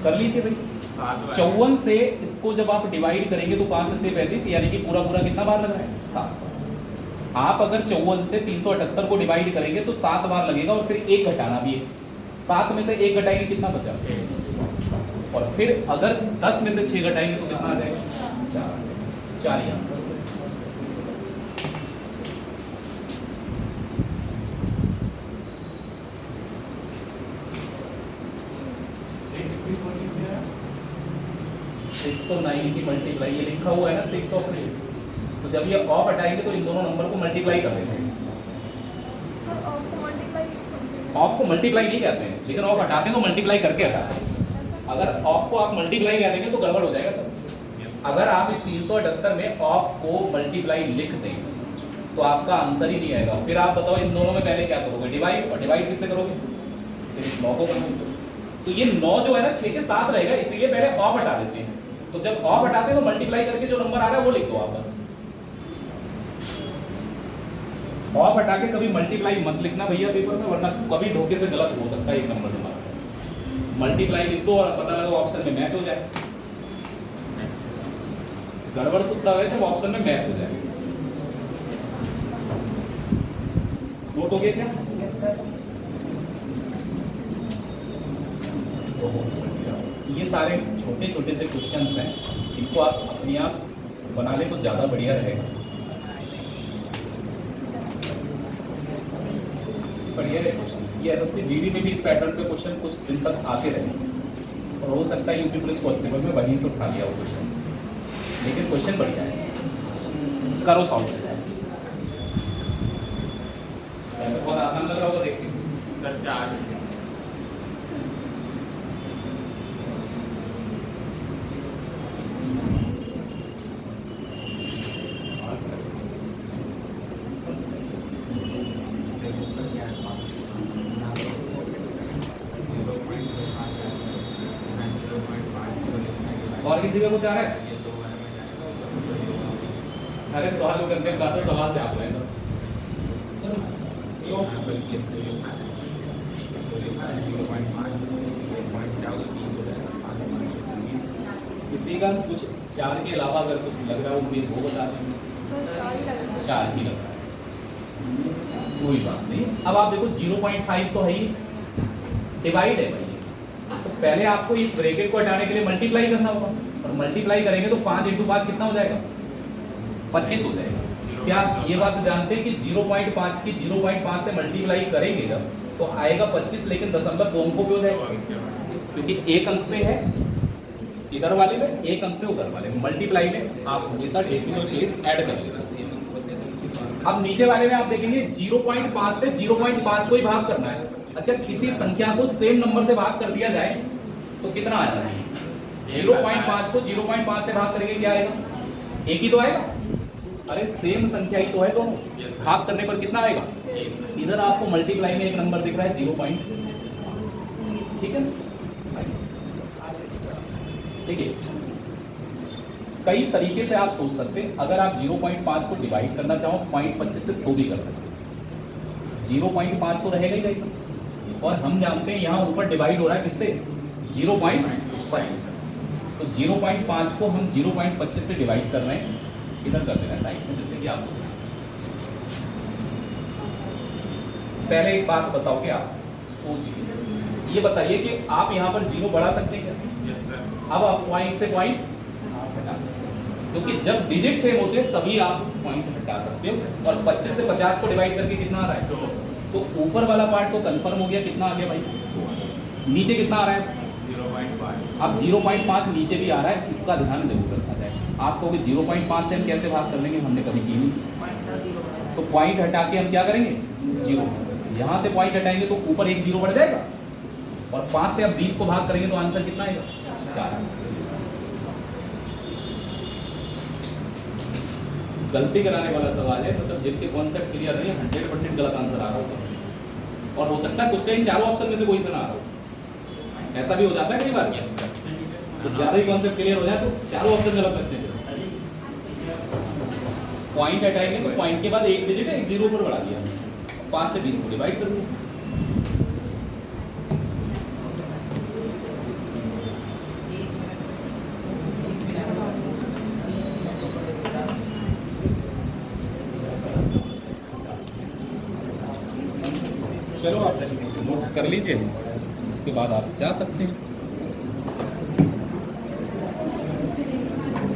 कर लीजिए भाई 54 से इसको जब आप डिवाइड करेंगे तो 5 सत्ते 35, यानी कि पूरा पूरा कितना बार लग रहा है, 7 बार। आप अगर 54 से 378 को डिवाइड करेंगे तो 7 बार लगेगा और फिर 1 घटाना भी है, 7 में से 1 घटाएंगे कितना बचा, और फिर अगर 10 में से 6 घटाएंगे तो कितना आ जाएगा, 4 ही आंसर। सिक्स और 9 की मल्टीप्लाई, ये लिखा हुआ है ना 6 ऑफ 8, तो जब ये ऑफ हटाएंगे तो इन दोनों नंबर को मल्टीप्लाई कर देते हैं। ऑफ को मल्टीप्लाई नहीं कहते हैं, लेकिन ऑफ हटाते हैं तो मल्टीप्लाई करके हटाते हैं। अगर ऑफ को आप मल्टीप्लाई कह देंगे तो गड़बड़ हो जाएगा सर। अगर आप इस 378 में ऑफ को मल्टीप्लाई लिख दें तो आपका आंसर ही नहीं आएगा। फिर आप बताओ इन दोनों में पहले क्या करोगे, डिवाइड, और डिवाइड किससे करोगे, फिर इस 9 को करोगे। तो ये 9 जो है ना 6 के साथ रहेगा, इसीलिए पहले ऑफ हटा देते हैं। तो जब ऑफ हटाते हैं तो मल्टीप्लाई करके जो नंबर आ रहा है वो लिख दो आप बस। ऑफ हटा के कभी मल्टीप्लाई मत लिखना भैया पेपर में, वरना कभी धोखे से गलत हो सकता है एक नंबर तुम्हारा। मल्टीप्लाई लिख दो और पता लगा ऑप्शन में मैच हो जाए, गड़बड़ तो तब है जब ऑप्शन में मैच हो जाए। नोट हो गया क्या, ये सारे छोटे छोटे से क्वेश्चंस हैं, इनको आप अपने आप बना ले तो ज़्यादा बढ़िया रहेगा। बढ़िया रहे क्वेश्चन, ये एसएससी जीडी में भी इस पैटर्न के क्वेश्चन कुछ दिन तक आते रहे और हो सकता है यूपी पुलिस कांस्टेबल में वहीं से उठा लिया वो क्वेश्चन, लेकिन क्वेश्चन बढ़िया है, करो सॉल्व। ऐसा बहुत आसान लग रहा होगा देखते सर, 4 और किसी का कुछ आ रहा है, अरे सवाल करते हैं तो सवाल चाप रहे हैं सब। किसी का कुछ 4 के अलावा अगर कुछ लग रहा है उम्मीद वो बता देंगे। 4 ही लग रहा है, कोई बात नहीं। अब आप देखो 0.5 तो है ही, डिवाइड है भाई, तो पहले आपको इस ब्रैकेट को हटाने के लिए मल्टीप्लाई करना होगा, और मल्टीप्लाई करेंगे तो 5 × 5 कितना हो जाएगा, 25 हो जाएगा। क्या ये बात जानते हैं कि 0.5 की 0.5 से मल्टीप्लाई करेंगे जब तो आएगा 25, लेकिन दशमलव 2 अंकों पे हो जाएगा, क्योंकि एक अंक पे है इधर वाले में, एक अंक पे उधर वाले में। मल्टीप्लाई में आप हमेशा डेसिमल प्लेस ऐड कर लेते। अब नीचे वाले में आप देखेंगे 0.5 से 0.5 को ही भाग करना है। अच्छा, किसी संख्या को सेम नंबर से भाग कर दिया जाए तो कितना आ जाना है, 0.5 को 0.5 से भाग करेंगे क्या आएगा, 1 ही तो आएगा। अरे सेम संख्या ही तो है दोनों, भाग करने पर कितना आएगा, इधर आपको मल्टीप्लाई में एक नंबर दिख रहा है 0. ठीक है, देखिए कई तरीके से आप सोच सकते हैं। अगर आप 0.5 को डिवाइड करना चाहो 0.25 से तो भी कर सकते हैं, 0.5 तो रहेगा ही रहेगा, और हम जानते हैं यहाँ ऊपर डिवाइड हो रहा है किससे, 0.25। तो 0.5 को हम 0.25 से डिवाइड कर रहे हैं, इधर कर देना साइड में, जैसे कि आप पहले एक बात बताओगे, आप सोचिए, ये बताइए कि आप यहाँ पर 0 बढ़ा सकते हैं क्या? yes, sir. अब आप पॉइंट से पॉइंट हटा सकते हैं, क्योंकि जब डिजिट सेम होते हैं तभी आप पॉइंट हटा सकते हो। और 25 से 50 को डिवाइड करके कितना आ रहा है, तो ऊपर वाला पार्ट तो कंफर्म हो गया, कितना आ गया भाई, नीचे कितना आ रहा है 0.5। अब 0.5 नीचे भी आ रहा है, इसका ध्यान जरूर रखा जाए। आप कहोगे 0.5 से हम कैसे भाग कर लेंगे, हमने कभी की नहीं। तो पॉइंट हटा के हम क्या करेंगे 0, यहाँ से पॉइंट हटाएंगे तो ऊपर एक 0 बढ़ जाएगा और 5 से अब 20 को भाग करेंगे तो आंसर कितना आएगा 4। गलती कराने वाला सवाल है, मतलब जिनके कॉन्सेप्ट क्लियर नहीं 100% गलत आंसर आ रहा होगा और हो सकता है कुछ कहीं चारों ऑप्शन में से कोई से ना आ रहा हो, ऐसा भी हो जाता है कई बार। तो ज़्यादा ही कॉन्सेप्ट क्लियर हो जाए तो चारों ऑप्शन गलत लगते हैं। पॉइंट हटाएंगे तो पॉइंट के बाद एक डिजिट है, एक 0 ऊपर बढ़ा दिया, 5 से 20 को डिवाइड कर दिया। चलो आप नोट कर लीजिए, इसके बाद आप जा सकते हैं।